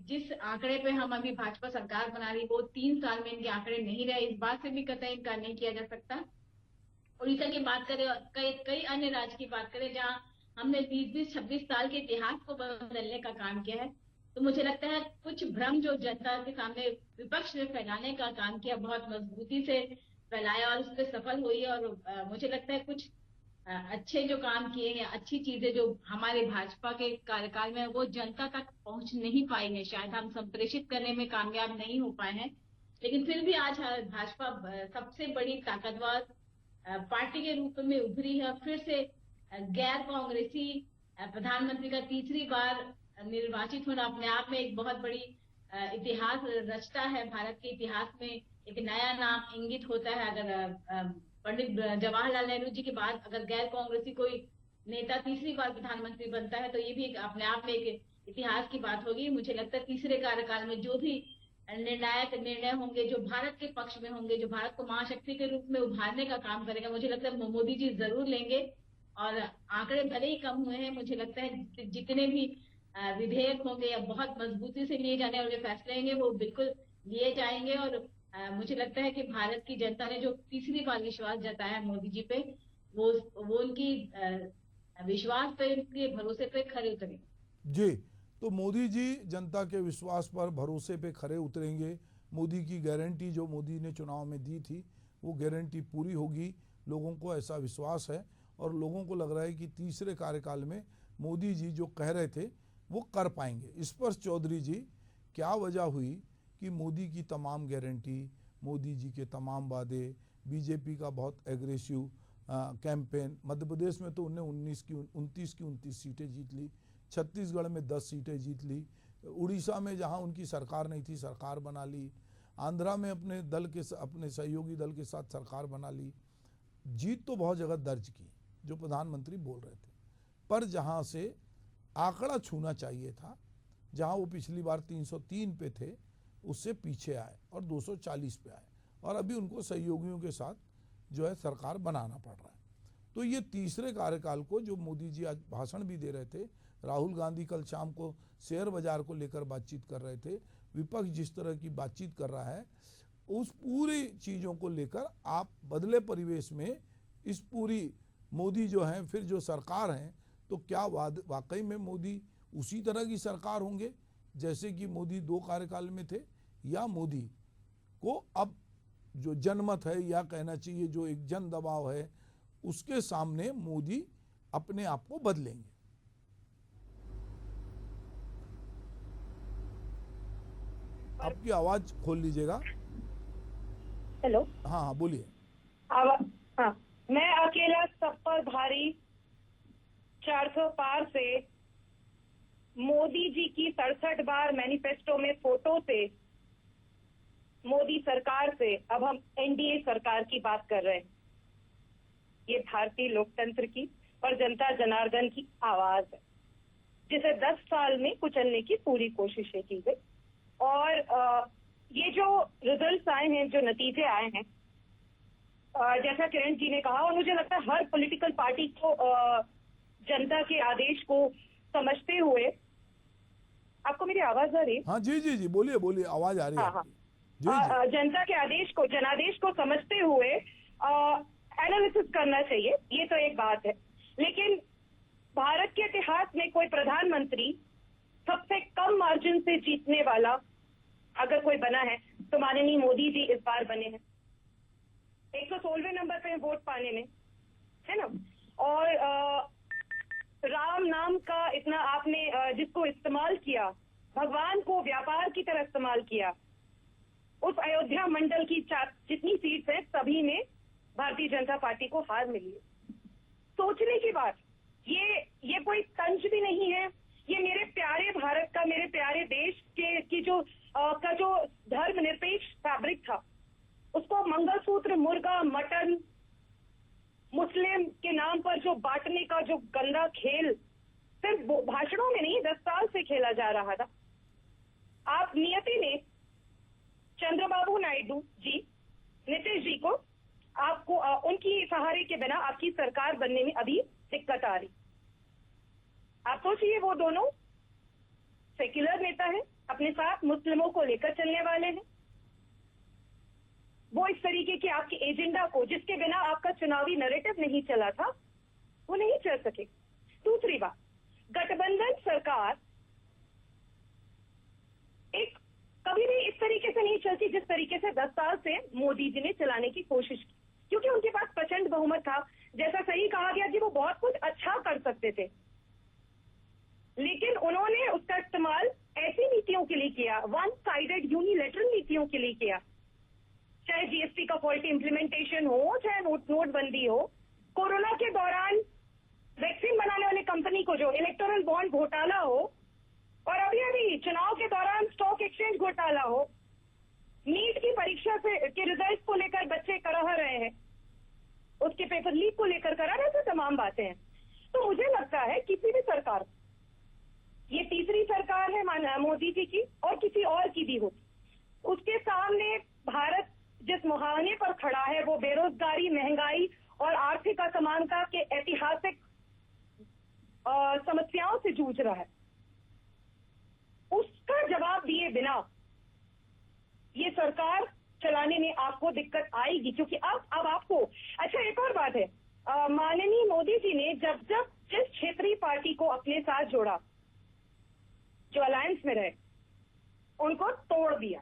जिस आंकड़े पे हम अभी भाजपा सरकार बना रही, वो 3 साल में इनके आंकड़े नहीं रहे। इस बात से भी कतई इनकार नहीं किया जा सकता। उड़ीसा की बात करें, कई अन्य राज्य की बात करें जहां हमने 20-26 साल के इतिहास को बदलने का काम किया है, तो मुझे लगता है कुछ भ्रम जो जनता के सामने विपक्ष ने फैलाने का काम किया, बहुत मजबूती से फैलाया और उस पर सफल हुई। और मुझे लगता है कुछ अच्छे जो काम किए हैं, अच्छी चीजें जो हमारे भाजपा के कार्यकाल में वो जनता तक पहुंच नहीं पाई है, शायद हम संप्रेषित करने में कामयाब नहीं हो पाए हैं। लेकिन फिर भी आज भाजपा सबसे बड़ी ताकतवर पार्टी के रूप में उभरी है। फिर से गैर कांग्रेसी प्रधानमंत्री का तीसरी बार निर्वाचित होना अपने आप में एक बहुत बड़ी इतिहास रचता है। भारत के इतिहास में एक नया नाम इंगित होता है। अगर पंडित जवाहरलाल नेहरू जी के बाद अगर गैर कांग्रेसी कोई नेता तीसरी बार प्रधानमंत्री बनता है तो ये भी अपने आप में एक इतिहास की बात होगी। मुझे लगता है तीसरे कार्यकाल में जो भी निर्णायक निर्णय होंगे, जो भारत के पक्ष में होंगे, जो भारत को महाशक्ति के रूप में उभारने का काम करेगा, मुझे लगता है मोदी जी जरूर लेंगे। और आंकड़े भले ही कम हुए हैं, मुझे लगता है जितने भी विधेयक होंगे या बहुत मजबूती से लिए जाने वाले फैसले होंगे वो बिल्कुल लिए जाएंगे। और मुझे लगता है कि भारत की जनता ने जो तीसरी बार विश्वास जताया है मोदी जी पे, वो उनकी विश्वास पे, उनके भरोसे पे खरे उतरेंगे। जी, तो मोदी जी जनता के विश्वास पर भरोसे पे खरे उतरेंगे। मोदी की गारंटी जो मोदी ने चुनाव में दी थी वो गारंटी पूरी होगी, लोगों को ऐसा विश्वास है। और लोगों को लग रहा है कि तीसरे कार्यकाल में मोदी जी जो कह रहे थे वो कर पाएंगे। स्पर्श चौधरी जी, क्या वजह हुई कि मोदी की तमाम गारंटी, मोदी जी के तमाम वादे, बीजेपी का बहुत एग्रेसिव कैंपेन, मध्य प्रदेश में तो उन्हें 29 की 29 सीटें जीत ली, छत्तीसगढ़ में 10 सीटें जीत ली, उड़ीसा में जहां उनकी सरकार नहीं थी सरकार बना ली, आंध्रा में अपने सहयोगी दल के साथ सरकार बना ली। जीत तो बहुत जगह दर्ज की जो प्रधानमंत्री बोल रहे थे, पर जहां से आंकड़ा छूना चाहिए था, जहां वो पिछली बार 303 पे थे उससे पीछे आए और 240 पे आए, और अभी उनको सहयोगियों के साथ जो है सरकार बनाना पड़ रहा है। तो ये तीसरे कार्यकाल को जो मोदी जी आज भाषण भी दे रहे थे, राहुल गांधी कल शाम को शेयर बाजार को लेकर बातचीत कर रहे थे, विपक्ष जिस तरह की बातचीत कर रहा है, उस पूरी चीज़ों को लेकर आप बदले परिवेश में इस पूरी मोदी जो हैं फिर जो सरकार हैं, तो क्या वाकई में मोदी उसी तरह की सरकार होंगे जैसे कि मोदी 2 कार्यकाल में थे, या मोदी को अब जो जनमत है या कहना चाहिए जो एक जन दबाव है उसके सामने मोदी अपने आप को बदलेंगे? आपकी आवाज खोल लीजिएगा। हेलो, हाँ बोलिए। हाँ, मैं अकेला सब पर भारी 400 पार से मोदी जी की 67 बार मैनिफेस्टो में फोटो से मोदी सरकार से अब हम एनडीए सरकार की बात कर रहे हैं। ये भारतीय लोकतंत्र की और जनता जनार्दन की आवाज है जिसे 10 साल में कुचलने की पूरी कोशिशें की गई। और ये जो रिजल्ट्स आए हैं, जो नतीजे आए हैं, जैसा किरण जी ने कहा, और मुझे लगता है हर पॉलिटिकल पार्टी को जनता के आदेश को समझते हुए, आपको मेरी आवाज आ रही है? हाँ जी बोलिए बोलिए, आवाज आ रही है। हाँ, जनता के आदेश को, जनादेश को समझते हुए एनालिसिस करना चाहिए, ये तो एक बात है। लेकिन भारत के इतिहास में कोई प्रधानमंत्री सबसे कम मार्जिन से जीतने वाला अगर कोई बना है तो माननीय मोदी जी इस बार बने हैं, 116वें नंबर पे वोट पाने में, है ना। और राम नाम का इतना आपने जिसको इस्तेमाल किया, भगवान को व्यापार की तरह इस्तेमाल किया, उस अयोध्या मंडल की जितनी सीट्स हैं सभी में भारतीय जनता पार्टी को हार मिली है। सोचने की बात, ये कोई तंज भी नहीं है, ये मेरे प्यारे भारत का, मेरे प्यारे देश की जो धर्मनिरपेक्ष फैब्रिक था, उसको मंगलसूत्र, मुर्गा, मटन, मुस्लिम के नाम पर जो बांटने का जो गंदा खेल सिर्फ भाषणों में नहीं 10 साल से खेला जा रहा था। आप नियति ने चंद्रबाबू नायडू जी, नीतीश जी को, आपको उनकी सहारे के बिना आपकी सरकार बनने में अभी दिक्कत आ रही। आप सोचिए, वो दोनों सेक्युलर नेता हैं, अपने साथ मुस्लिमों को लेकर चलने वाले हैं। वो इस तरीके के आपके एजेंडा को, जिसके बिना आपका चुनावी नैरेटिव नहीं चला था, वो नहीं चल सके। दूसरी बात, गठबंधन सरकार एक कभी भी इस तरीके से नहीं चलती जिस तरीके से 10 साल से मोदी जी ने चलाने की कोशिश की। क्योंकि उनके पास प्रचंड बहुमत था। जैसा सही कहा गया जी, वो बहुत कुछ अच्छा कर सकते थे, लेकिन उन्होंने उसका इस्तेमाल ऐसी नीतियों के लिए किया, वन साइडेड यूनिलैटरल नीतियों के लिए किया, चाहे जीएसटी का फॉल्टी इंप्लीमेंटेशन हो, चाहे नोटबंदी हो, कोरोना के दौरान वैक्सीन बनाने वाली कंपनी को जो इलेक्टोरल बॉन्ड घोटाला हो, और अभी चुनाव के दौरान स्टॉक एक्सचेंज घोटाला हो, नीट की परीक्षा के रिजल्ट को लेकर बच्चे करह रहे हैं, उसके पेपर लीक को लेकर करा रहे थे, तमाम बातें हैं। तो मुझे लगता है किसी भी सरकार, ये तीसरी सरकार है मोदी जी की, और किसी और की भी होती, उसके सामने भारत जिस मुहाने पर खड़ा है वो बेरोजगारी, महंगाई और आर्थिक असमानता के ऐतिहासिक समस्याओं से जूझ रहा है, उसका जवाब दिए बिना ये सरकार चलाने में आपको दिक्कत आएगी। क्योंकि अब आपको, अच्छा एक और बात है, माननीय मोदी जी ने जब जिस क्षेत्रीय पार्टी को अपने साथ जोड़ा, जो अलायंस में रहे, उनको तोड़ दिया।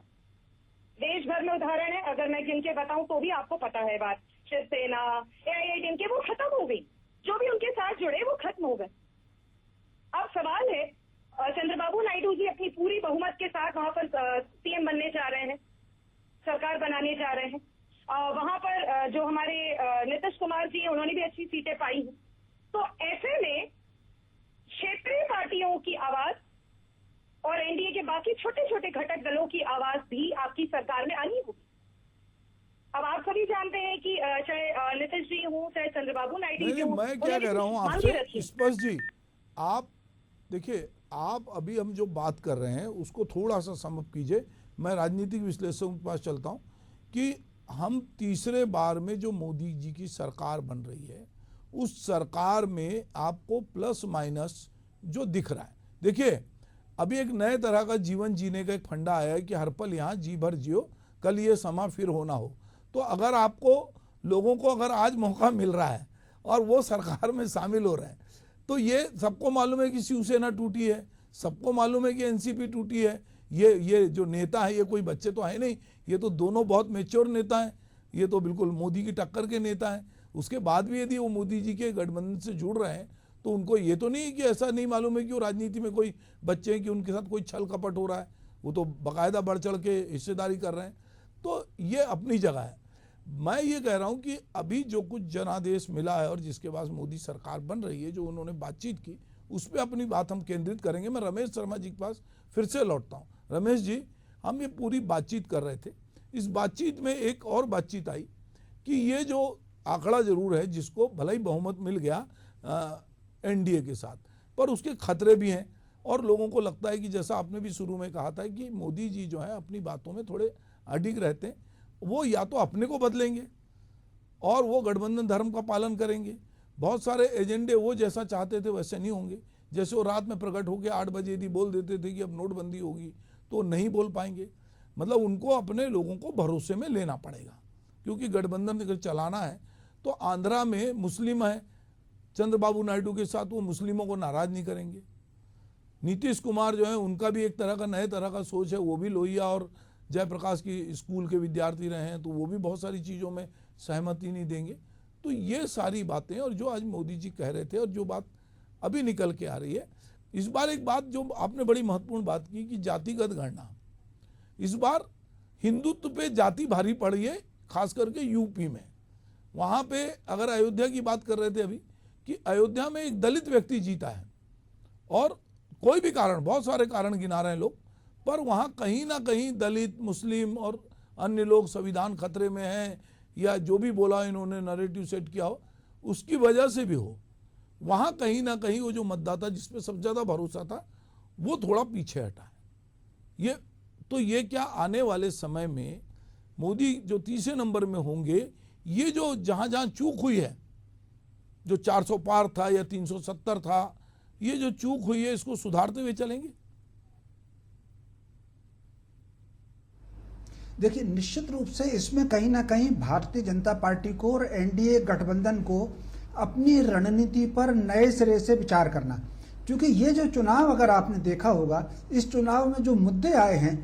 देश भर में उदाहरण है, अगर मैं गिन के बताऊं तो भी आपको पता है बात, शिवसेना, एआईएडीएमके, वो खत्म हो गई, जो भी उनके साथ जुड़े वो खत्म हो गए। अब सवाल है, चंद्रबाबू नायडू जी अपनी पूरी बहुमत के साथ वहां पर सीएम बनने जा रहे हैं, सरकार बनाने जा रहे हैं, वहां पर जो हमारे नीतीश कुमार जी हैं, उन्होंने भी अच्छी सीटें पाई हैं। तो ऐसे में क्षेत्रीय पार्टियों की आवाज और एनडीए के बाकी छोटे छोटे घटक दलों की आवाज भी आपकी सरकार में आनी होगी। अब आप सभी जानते हैं कि चाहे नीतीश जी हो, चाहे चंद्रबाबू नायडू जी हो, मैं क्या कह रहा हूँ आपसे स्पष्ट जी, आप देखिए, आप अभी हम जो बात कर रहे हैं उसको थोड़ा सा समअप कीजिए। मैं राजनीतिक विश्लेषकों के पास चलता हूँ कि हम तीसरे बार में जो मोदी जी की सरकार बन रही है, उस सरकार में आपको प्लस माइनस जो दिख रहा है, देखिए अभी एक नए तरह का जीवन जीने का एक फंडा आया है कि हर पल यहाँ जी भर जियो, कल ये समा फिर होना हो। तो अगर आपको लोगों को अगर आज मौका मिल रहा है और वो सरकार में शामिल हो रहे हैं, तो ये सबको मालूम है कि शिवसेना टूटी है, सबको मालूम है कि एनसीपी टूटी है, ये जो नेता है ये कोई बच्चे तो है नहीं, ये तो दोनों बहुत मेच्योर नेता हैं, ये तो बिल्कुल मोदी की टक्कर के नेता हैं। उसके बाद भी यदि वो मोदी जी के गठबंधन से जुड़ रहे हैं तो उनको ये तो नहीं कि ऐसा नहीं मालूम है कि वो राजनीति में कोई बच्चे हैं कि उनके साथ कोई छल कपट हो रहा है, वो तो बाकायदा बढ़ चढ़ के हिस्सेदारी कर रहे हैं। तो ये अपनी जगह है। मैं ये कह रहा हूँ कि अभी जो कुछ जनादेश मिला है और जिसके बाद मोदी सरकार बन रही है, जो उन्होंने बातचीत की, उस पर अपनी बात हम केंद्रित करेंगे। मैं रमेश शर्मा जी के पास फिर से लौटता हूँ। रमेश जी, हम ये पूरी बातचीत कर रहे थे, इस बातचीत में एक और बातचीत आई कि ये जो आंकड़ा जरूर है जिसको भले ही बहुमत मिल गया एनडीए के साथ, पर उसके खतरे भी हैं और लोगों को लगता है कि जैसा आपने भी शुरू में कहा था कि मोदी जी जो है अपनी बातों में थोड़े अडिग रहते हैं, वो या तो अपने को बदलेंगे और वो गठबंधन धर्म का पालन करेंगे। बहुत सारे एजेंडे वो जैसा चाहते थे वैसे नहीं होंगे। जैसे वो रात में प्रकट होकर 8 बजे यदि बोल देते थे कि अब नोटबंदी होगी तो नहीं बोल पाएंगे। मतलब उनको अपने लोगों को भरोसे में लेना पड़ेगा, क्योंकि गठबंधन अगर चलाना है तो आंध्रा में मुस्लिम है, चंद्रबाबू नायडू के साथ वो मुस्लिमों को नाराज नहीं करेंगे। नीतीश कुमार जो है उनका भी एक तरह का नए तरह का सोच है, वो भी लोहिया और जयप्रकाश की स्कूल के विद्यार्थी रहे हैं, तो वो भी बहुत सारी चीज़ों में सहमति नहीं देंगे। तो ये सारी बातें और जो आज मोदी जी कह रहे थे और जो बात अभी निकल के आ रही है, इस बार एक बात जो आपने बड़ी महत्वपूर्ण बात की कि जातिगत गणना, इस बार हिंदुत्व पे जाति भारी पड़ी है, खास करके यूपी में। वहाँ पे अगर अयोध्या की बात कर रहे थे अभी कि अयोध्या में एक दलित व्यक्ति जीता है और कोई भी कारण, बहुत सारे कारण गिना रहे हैं लोग, पर वहाँ कहीं ना कहीं दलित, मुस्लिम और अन्य लोग संविधान खतरे में हैं या जो भी बोला इन्होंने नैरेटिव सेट किया हो, उसकी वजह से भी हो, वहाँ कहीं ना कहीं वो जो मतदाता जिसपे सबसे ज़्यादा भरोसा था वो थोड़ा पीछे हटा है। ये क्या आने वाले समय में मोदी जो तीसरे नंबर में होंगे, ये जो जहाँ जहाँ चूक हुई है, जो 400 पार था या 370 था, ये जो चूक हुई है इसको सुधारते हुए चलेंगे। देखिए, निश्चित रूप से इसमें कहीं ना कहीं भारतीय जनता पार्टी को और एनडीए गठबंधन को अपनी रणनीति पर नए सिरे से विचार करना, क्योंकि ये जो चुनाव अगर आपने देखा होगा, इस चुनाव में जो मुद्दे आए हैं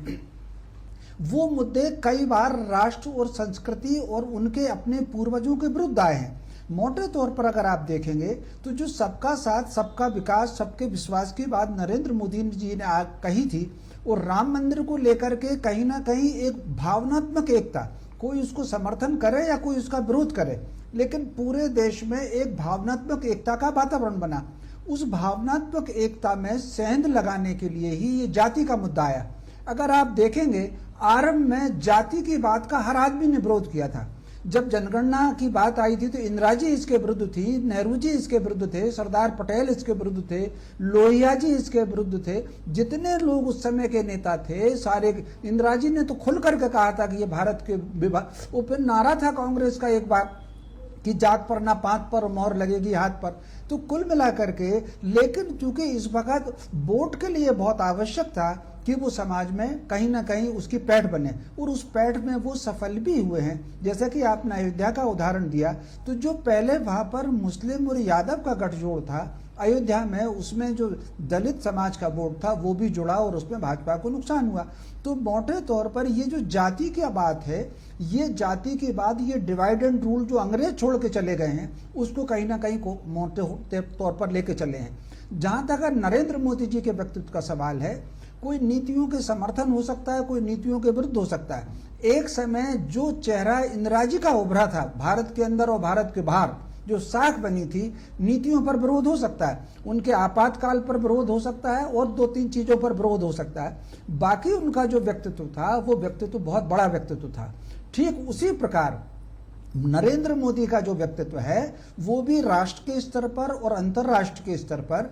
वो मुद्दे कई बार राष्ट्र और संस्कृति और उनके अपने पूर्वजों के विरुद्ध आए हैं। मोटे तौर पर अगर आप देखेंगे तो जो सबका साथ सबका विकास सबके विश्वास की बात नरेंद्र मोदी जी ने कही थी, और राम मंदिर को लेकर के कहीं ना कहीं एक भावनात्मक एकता, कोई उसको समर्थन करे या कोई उसका विरोध करे, लेकिन पूरे देश में एक भावनात्मक एकता का वातावरण बना। उस भावनात्मक एकता में सेंध लगाने के लिए ही ये जाति का मुद्दा आया। अगर आप देखेंगे आरंभ में जाति की बात का हर आदमी ने विरोध किया था। जब जनगणना की बात आई थी तो इंदिरा जी इसके विरुद्ध थी, नेहरू जी इसके विरुद्ध थे, सरदार पटेल इसके विरुद्ध थे, लोहिया जी इसके विरुद्ध थे। जितने लोग उस समय के नेता थे सारे, इंदिरा जी ने तो खुल करके कहा था कि ये भारत के विभाग, वो फिर नारा था कांग्रेस का एक बार कि जात पर ना पात पर मोहर लगेगी हाथ पर। तो कुल मिलाकर के, लेकिन चूंकि इस वक्त वोट के लिए बहुत आवश्यक था कि वो समाज में कहीं ना कहीं उसकी पैठ बने, और उस पैठ में वो सफल भी हुए हैं। जैसा कि आपने अयोध्या का उदाहरण दिया, तो जो पहले वहां पर मुस्लिम और यादव का गठजोड़ था अयोध्या में, उसमें जो दलित समाज का वोट था वो भी जुड़ा और उसमें भाजपा को नुकसान हुआ। तो मोटे तौर पर ये जो जाति की बात है, ये जाति के बाद ये डिवाइड एंड रूल जो अंग्रेज छोड़ के चले गए हैं उसको कहीं ना कहीं को मोटे तौर पर लेके चले हैं। जहां तक नरेंद्र मोदी जी के व्यक्तित्व का सवाल है, कोई नीतियों के समर्थन हो सकता है, कोई नीतियों के विरुद्ध हो सकता है। एक समय जो चेहरा इंदिरा जी का उभरा था भारत के अंदर और भारत के बाहर, जो साख बनी थी, नीतियों पर विरोध हो सकता है, उनके आपातकाल पर विरोध हो सकता है, और 2-3 चीजों पर विरोध हो सकता है। बाकी उनका जो व्यक्तित्व था वो व्यक्तित्व बहुत बड़ा व्यक्तित्व था। ठीक उसी प्रकार नरेंद्र मोदी का जो व्यक्तित्व है वो भी राष्ट्र के स्तर पर और अंतर्राष्ट्र के स्तर पर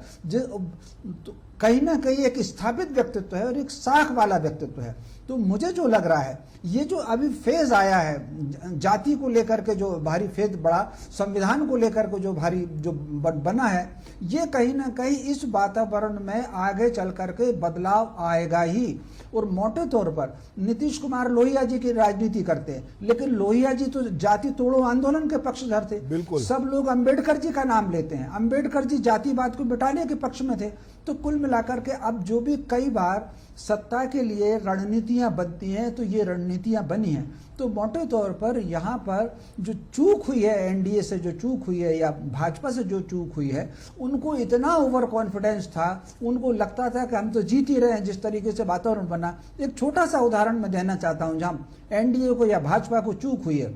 कहीं ना कहीं एक स्थापित व्यक्तित्व है और एक साख वाला व्यक्तित्व है। तो मुझे जो लग रहा है, ये जो अभी फेज आया है जाति को लेकर के, जो भारी फेज बड़ा संविधान को लेकर के जो भारी जो बना है, ये कहीं ना कहीं इस वातावरण में आगे चल करके बदलाव आएगा ही। और मोटे तौर पर नीतीश कुमार लोहिया जी की राजनीति करते हैं, लेकिन लोहिया जी तो जाति तोड़ो आंदोलन के पक्षधर थे। बिल्कुल। सब लोग अंबेडकर जी का नाम लेते हैं, अंबेडकर जी जातिवाद को बिठाने के पक्ष में थे। तो कुल मिलाकर के अब जो भी कई बार सत्ता के लिए रणनीतियां बनती हैं, तो ये रणनीतियां बनी हैं। तो मोटे तौर पर यहाँ पर जो चूक हुई है, एनडीए से जो चूक हुई है या भाजपा से जो चूक हुई है, उनको इतना ओवर कॉन्फिडेंस था, उनको लगता था कि हम तो जीत ही रहे हैं। जिस तरीके से वातावरण बना, एक छोटा सा उदाहरण मैं देना चाहता हूँ जहाँ एनडीए को या भाजपा को चूक हुई है।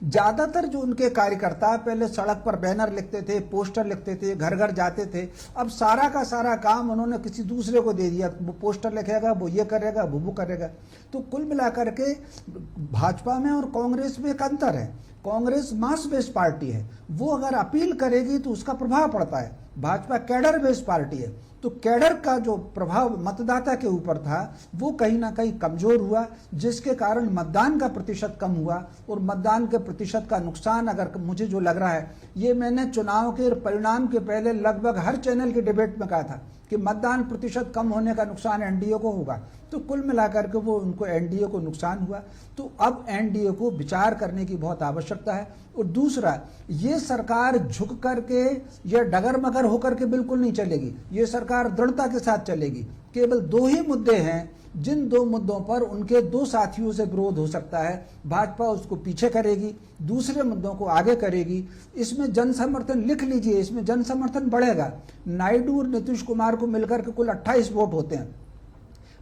ज्यादातर जो उनके कार्यकर्ता पहले सड़क पर बैनर लिखते थे, पोस्टर लिखते थे, घर घर जाते थे, अब सारा का सारा काम उन्होंने किसी दूसरे को दे दिया। वो पोस्टर लिखेगा, वो ये करेगा, वो करेगा। तो कुल मिलाकर के भाजपा में और कांग्रेस में एक अंतर है। कांग्रेस मास बेस्ड पार्टी है, वो अगर अपील करेगी तो उसका प्रभाव पड़ता है। भाजपा कैडर बेस्ड पार्टी है, तो कैडर का जो प्रभाव मतदाता के ऊपर था वो कहीं ना कहीं कमजोर हुआ, जिसके कारण मतदान का प्रतिशत कम हुआ। और मतदान के प्रतिशत का नुकसान अगर मुझे जो लग रहा है, ये मैंने चुनाव के परिणाम के पहले लगभग हर चैनल के डिबेट में कहा था कि मतदान प्रतिशत कम होने का नुकसान एनडीए को होगा। तो कुल मिलाकर के वो उनको एनडीए को नुकसान हुआ। तो अब एनडीए को विचार करने की बहुत आवश्यकता है। और दूसरा, ये सरकार झुक करके या डगर मगर होकर के बिल्कुल नहीं चलेगी, ये सरकार दृढ़ता के साथ चलेगी। केवल 2 ही मुद्दे हैं, जिन 2 मुद्दों पर उनके 2 साथियों से विरोध हो सकता है। भाजपा उसको पीछे करेगी, दूसरे मुद्दों को आगे करेगी। इसमें जन समर्थन लिख लीजिए, इसमें जन समर्थन बढ़ेगा। नायडू और नीतीश कुमार को मिलकर के कुल 28 वोट होते हैं,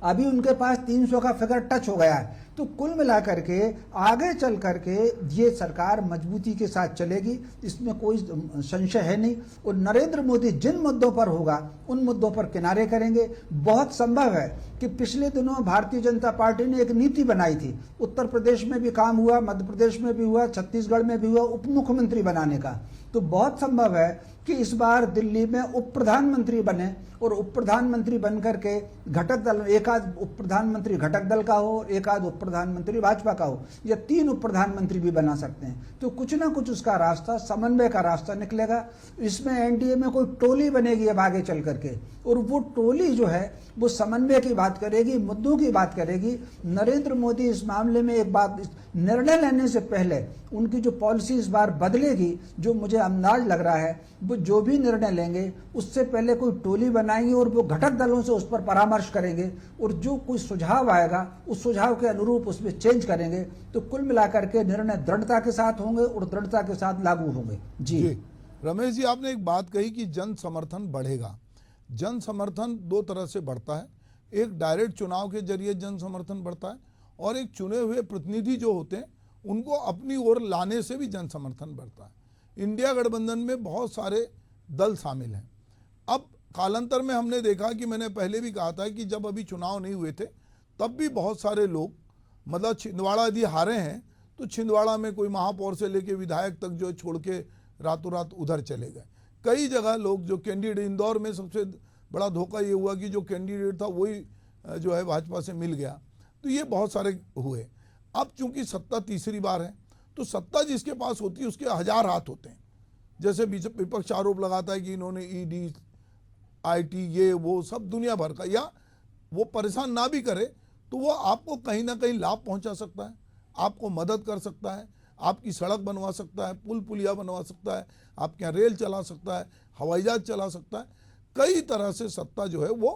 अभी उनके पास 300 का फिगर टच हो गया है। तो कुल मिलाकर के आगे चल करके ये सरकार मजबूती के साथ चलेगी, इसमें कोई संशय है नहीं। और नरेंद्र मोदी जिन मुद्दों पर होगा उन मुद्दों पर किनारे करेंगे। बहुत संभव है कि पिछले दिनों भारतीय जनता पार्टी ने एक नीति बनाई थी, उत्तर प्रदेश में भी काम हुआ, मध्य प्रदेश में भी हुआ, छत्तीसगढ़ में भी हुआ, उप मुख्यमंत्री बनाने का। तो बहुत संभव है कि इस बार दिल्ली में उप प्रधानमंत्री बने और उप प्रधानमंत्री बनकर के घटक दल, एक आध उप प्रधानमंत्री घटक दल का हो, एक आध उप प्रधानमंत्री भाजपा का हो या 3 उप प्रधानमंत्री भी बना सकते हैं। तो कुछ ना कुछ उसका रास्ता, समन्वय का रास्ता निकलेगा। इसमें एनडीए में कोई टोली बनेगी अब आगे चल करके, और वो टोली जो है वो समन्वय की बात करेगी, मुद्दों की बात करेगी। नरेंद्र मोदी इस मामले में एक बात, निर्णय लेने से पहले उनकी जो पॉलिसी इस बार बदलेगी, जो मुझे अंदाज लग रहा है, वो जो भी निर्णय लेंगे उससे पहले कोई टोली बनाएंगे और वो घटक दलों से उस पर परामर्श करेंगे, और जो कोई सुझाव आएगा उस सुझाव के अनुरूप उसमें चेंज करेंगे। तो कुल मिलाकर के निर्णय दृढ़ता के साथ होंगे और दृढ़ता के साथ लागू होंगे। जी रमेश जी, आपने एक बात कही कि जन समर्थन बढ़ेगा। जन समर्थन 2 तरह से बढ़ता है, एक डायरेक्ट चुनाव के जरिए जन समर्थन बढ़ता है, और एक चुने हुए प्रतिनिधि जो होते हैं उनको अपनी ओर लाने से भी जन समर्थन बढ़ता है। इंडिया गठबंधन में बहुत सारे दल शामिल हैं। अब कालांतर में हमने देखा कि मैंने पहले भी कहा था कि जब अभी चुनाव नहीं हुए थे तब भी बहुत सारे लोग, मतलब छिंदवाड़ा यदि हारे हैं तो छिंदवाड़ा में कोई महापौर से लेके विधायक तक जो छोड़ के रातों रात उधर चले गए। कई जगह लोग जो कैंडिडेट, इंदौर में सबसे बड़ा धोखा ये हुआ कि जो कैंडिडेट था वही जो है भाजपा से मिल गया। तो ये बहुत सारे हुए। अब चूंकि सत्ता तीसरी बार है तो सत्ता जिसके पास होती है उसके 1000 हाथ होते हैं। जैसे विपक्ष आरोप लगाता है कि इन्होंने ईडी, आईटी, ये वो सब दुनिया भर का, या वो परेशान ना भी करे तो वो आपको कहीं ना कहीं लाभ पहुंचा सकता है, आपको मदद कर सकता है, आपकी सड़क बनवा सकता है, पुल पुलिया बनवा सकता है, आपके यहाँ रेल चला सकता है, हवाई जहाज चला सकता है। कई तरह से सत्ता जो है वो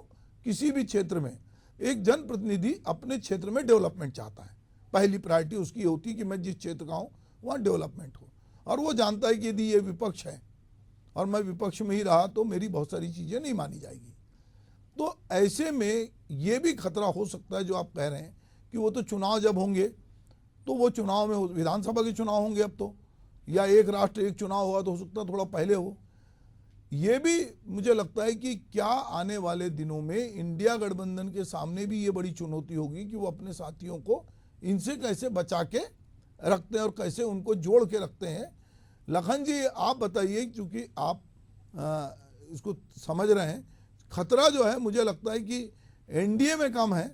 किसी भी क्षेत्र में, एक जनप्रतिनिधि अपने क्षेत्र में डेवलपमेंट चाहता है, पहली प्रायोरिटी उसकी होती है कि मैं जिस क्षेत्र का हूँ वहाँ डेवलपमेंट हो, और वो जानता है कि यदि ये विपक्ष है और मैं विपक्ष में ही रहा तो मेरी बहुत सारी चीज़ें नहीं मानी जाएगी। तो ऐसे में ये भी खतरा हो सकता है जो आप कह रहे हैं कि वो तो चुनाव जब होंगे तो वो चुनाव में, विधानसभा के चुनाव होंगे अब तो, या एक राष्ट्र एक चुनाव हुआ तो हो सकता है थोड़ा पहले हो। ये भी मुझे लगता है कि क्या आने वाले दिनों में इंडिया गठबंधन के सामने भी ये बड़ी चुनौती होगी कि वो अपने साथियों को इनसे कैसे बचा के रखते हैं और कैसे उनको जोड़ के रखते हैं। लखन जी आप बताइए, क्योंकि आप इसको समझ रहे हैं, खतरा जो है मुझे लगता है कि एनडीए में कम है,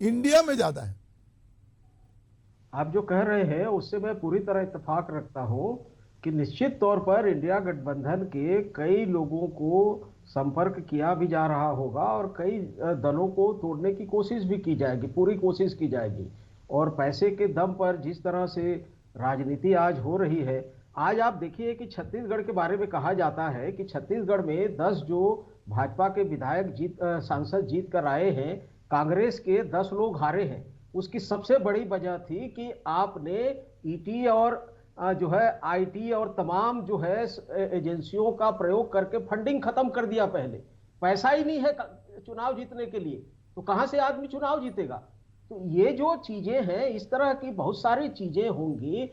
इंडिया में ज़्यादा है। आप जो कह रहे हैं उससे मैं पूरी तरह इत्तेफाक रखता हूं कि निश्चित तौर पर इंडिया गठबंधन के कई लोगों को संपर्क किया भी जा रहा होगा और कई दलों को तोड़ने की कोशिश भी की जाएगी, पूरी कोशिश की जाएगी। और पैसे के दम पर जिस तरह से राजनीति आज हो रही है, आज आप देखिए कि छत्तीसगढ़ के बारे में कहा जाता है कि छत्तीसगढ़ में 10 जो भाजपा के विधायक सांसद जीत कर आए हैं, कांग्रेस के 10 लोग हारे हैं। उसकी सबसे बड़ी वजह थी कि आपने ईटी और जो है आईटी और तमाम जो है एजेंसियों का प्रयोग करके फंडिंग खत्म कर दिया। पहले पैसा ही नहीं है चुनाव जीतने के लिए, तो कहां से आदमी चुनाव जीतेगा। तो ये जो चीजें हैं, इस तरह की बहुत सारी चीजें होंगी,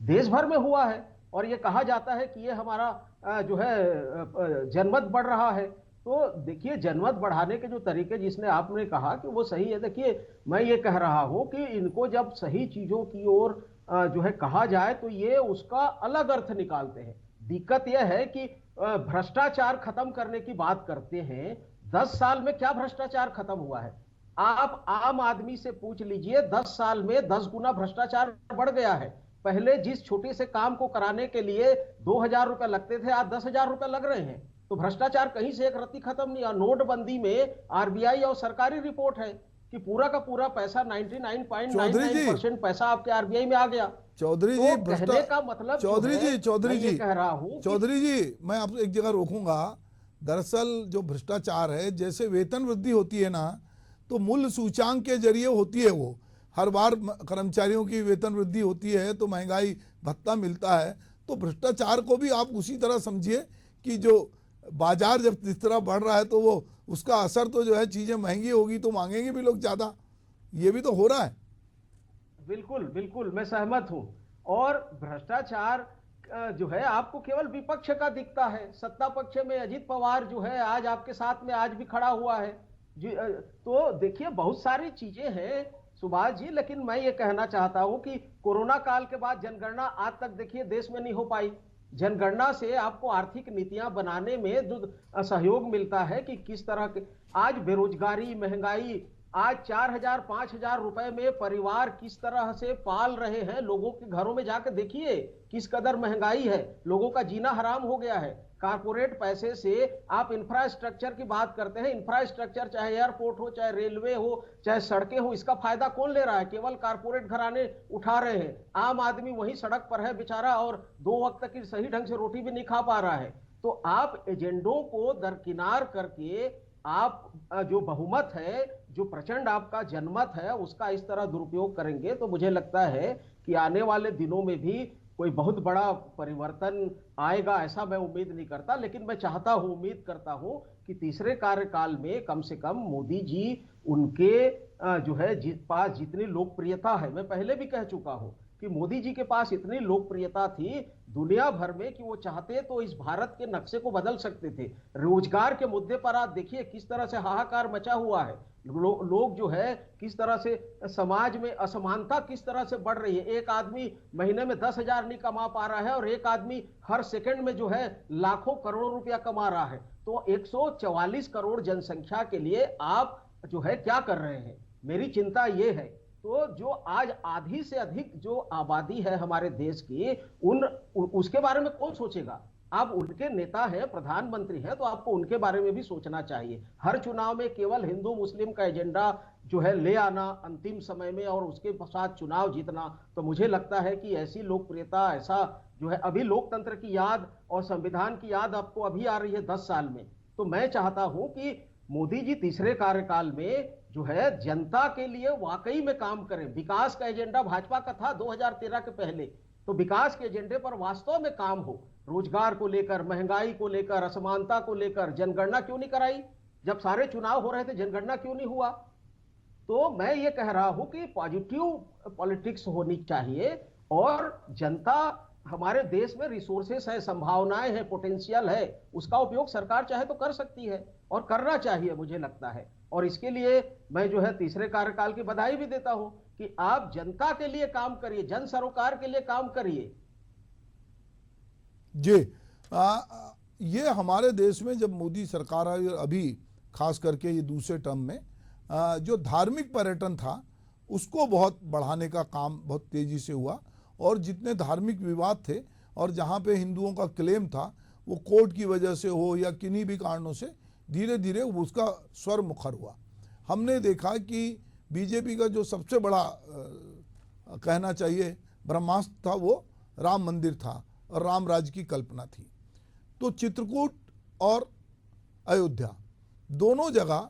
देश भर में हुआ है। और ये कहा जाता है कि ये हमारा जो है जनमत बढ़ रहा है। तो देखिए, जनमत बढ़ाने के जो तरीके जिसने आपने कहा कि वो सही है। देखिए, मैं ये कह रहा हूं कि इनको जब सही चीजों की ओर जो है कहा जाए तो ये उसका अलग अर्थ निकालते हैं। दिक्कत यह है कि भ्रष्टाचार खत्म करने की बात करते हैं। 10 साल में क्या भ्रष्टाचार खत्म हुआ है? आप आम आदमी से पूछ लीजिए, 10 साल में 10 गुना भ्रष्टाचार बढ़ गया है। पहले जिस छोटे से काम को कराने के लिए 2000 रुपए लगते थे, आज 10,000 रुपए लग रहे हैं। तो भ्रष्टाचार कहीं से एक रत्ती खत्म नहीं। नोटबंदी में आरबीआई और सरकारी रिपोर्ट है कि पूरा का पूरा पैसा 99.99% पैसा आपके आरबीआई में आ गया। चौधरी तो जी, कहने का मतलब चौधरी जी कह रहा हूं, चौधरी जी, मैं आपको एक जगह रोकूंगा। दरअसल जो भ्रष्टाचार है, जैसे वेतन वृद्धि होती है ना, तो मूल्य सूचांक के जरिए होती है। वो हर बार कर्मचारियों की वेतन वृद्धि होती है तो महंगाई भत्ता मिलता है। तो भ्रष्टाचार को भी आप उसी तरह समझिए कि जो बाजार जब जिस तरह बढ़ रहा है तो वो उसका असर तो जो है, चीजें महंगी होगी तो मांगेंगे भी लोग ज्यादा। ये भी तो हो रहा है। बिल्कुल बिल्कुल, मैं सहमत हूं। और भ्रष्टाचार जो है आपको केवल विपक्ष का दिखता है। सत्ता पक्ष में अजीत पवार जो है आज आपके साथ में आज भी खड़ा हुआ है। तो देखिए, बहुत सारी चीजें हैं सुभाष जी। लेकिन मैं ये कहना चाहता हूं कि कोरोना काल के बाद जनगणना आज तक देखिए देश में नहीं हो पाई। जनगणना से आपको आर्थिक नीतियां बनाने में जो सहयोग मिलता है कि किस तरह के आज बेरोजगारी, महंगाई, आज 4,000 5,000 रुपए में परिवार किस तरह से पाल रहे हैं। लोगों के घरों में जाकर देखिए किस कदर महंगाई है, लोगों का जीना हराम हो गया है। कारपोरेट पैसे से आप इंफ्रास्ट्रक्चर की बात करते हैं, इंफ्रास्ट्रक्चर चाहे एयरपोर्ट हो, चाहे रेलवे हो, चाहे सड़कें हो, इसका फायदा कौन ले रहा है? केवल कारपोरेट घराने उठा रहे हैं। आम आदमी वही सड़क पर है बेचारा और 2 वक्त की सही ढंग से रोटी भी नहीं खा पा रहा है। तो आप एजेंडों को दरकिनार करके आप जो बहुमत है, जो प्रचंड आपका जनमत है, उसका इस तरह दुरुपयोग करेंगे तो मुझे लगता है कि आने वाले दिनों में भी कोई बहुत बड़ा परिवर्तन आएगा, ऐसा मैं उम्मीद नहीं करता। लेकिन मैं चाहता हूं, उम्मीद करता हूं कि तीसरे कार्यकाल में कम से कम मोदी जी उनके जो है पास जितनी लोकप्रियता है, मैं पहले भी कह चुका हूं कि मोदी जी के पास इतनी लोकप्रियता थी दुनिया भर में कि वो चाहते तो इस भारत के नक्शे को बदल सकते थे। रोजगार के मुद्दे पर आप देखिए किस तरह से हाहाकार मचा हुआ है। लोग जो है किस तरह से समाज में असमानता किस तरह से बढ़ रही है। एक आदमी महीने में 10,000 नहीं कमा पा रहा है और एक आदमी हर सेकंड में जो है लाखों करोड़ों रुपया कमा रहा है। तो 144 करोड़ जनसंख्या के लिए आप जो है क्या कर रहे हैं? मेरी चिंता ये है। तो जो आज आधी से अधिक जो आबादी है हमारे देश की, उसके बारे में कौन सोचेगा? आप उनके नेता हैं, प्रधानमंत्री हैं, तो आपको उनके बारे में भी सोचना चाहिए। हर चुनाव में केवल हिंदू मुस्लिम का एजेंडा जो है ले आना अंतिम समय में और उसके साथ चुनाव जीतना, तो मुझे लगता है कि ऐसी लोकप्रियता, ऐसा जो है अभी लोकतंत्र की याद और संविधान की याद आपको अभी आ रही है 10 साल में। तो मैं चाहता हूं कि मोदी जी तीसरे कार्यकाल में जो है जनता के लिए वाकई में काम करें। विकास का एजेंडा भाजपा का था 2013 के पहले, तो विकास के एजेंडे पर वास्तव में काम हो। रोजगार को लेकर, महंगाई को लेकर, असमानता को लेकर जनगणना क्यों नहीं कराई? जब सारे चुनाव हो रहे थे जनगणना क्यों नहीं हुआ? तो मैं ये कह रहा हूं कि पॉजिटिव पॉलिटिक्स होनी चाहिए और जनता, हमारे देश में रिसोर्सेस है, संभावनाएं हैं, पोटेंशियल है, उसका उपयोग सरकार चाहे तो कर सकती है और करना चाहिए मुझे लगता है। और इसके लिए मैं जो है तीसरे कार्यकाल की बधाई भी देता हूं कि आप जनता के लिए काम करिए, जन सरोकार के लिए काम करिए। जी, ये हमारे देश में जब मोदी सरकार आई, अभी खास करके ये दूसरे टर्म में जो धार्मिक पर्यटन था उसको बहुत बढ़ाने का काम बहुत तेजी से हुआ और जितने धार्मिक विवाद थे और जहाँ पे हिंदुओं का क्लेम था वो कोर्ट की वजह से हो या किन्हीं भी कारणों से धीरे धीरे उसका स्वर मुखर हुआ। हमने देखा कि बीजेपी का जो सबसे बड़ा कहना चाहिए ब्रह्मास्त्र था वो राम मंदिर था और राम राज्य की कल्पना थी। तो चित्रकूट और अयोध्या दोनों जगह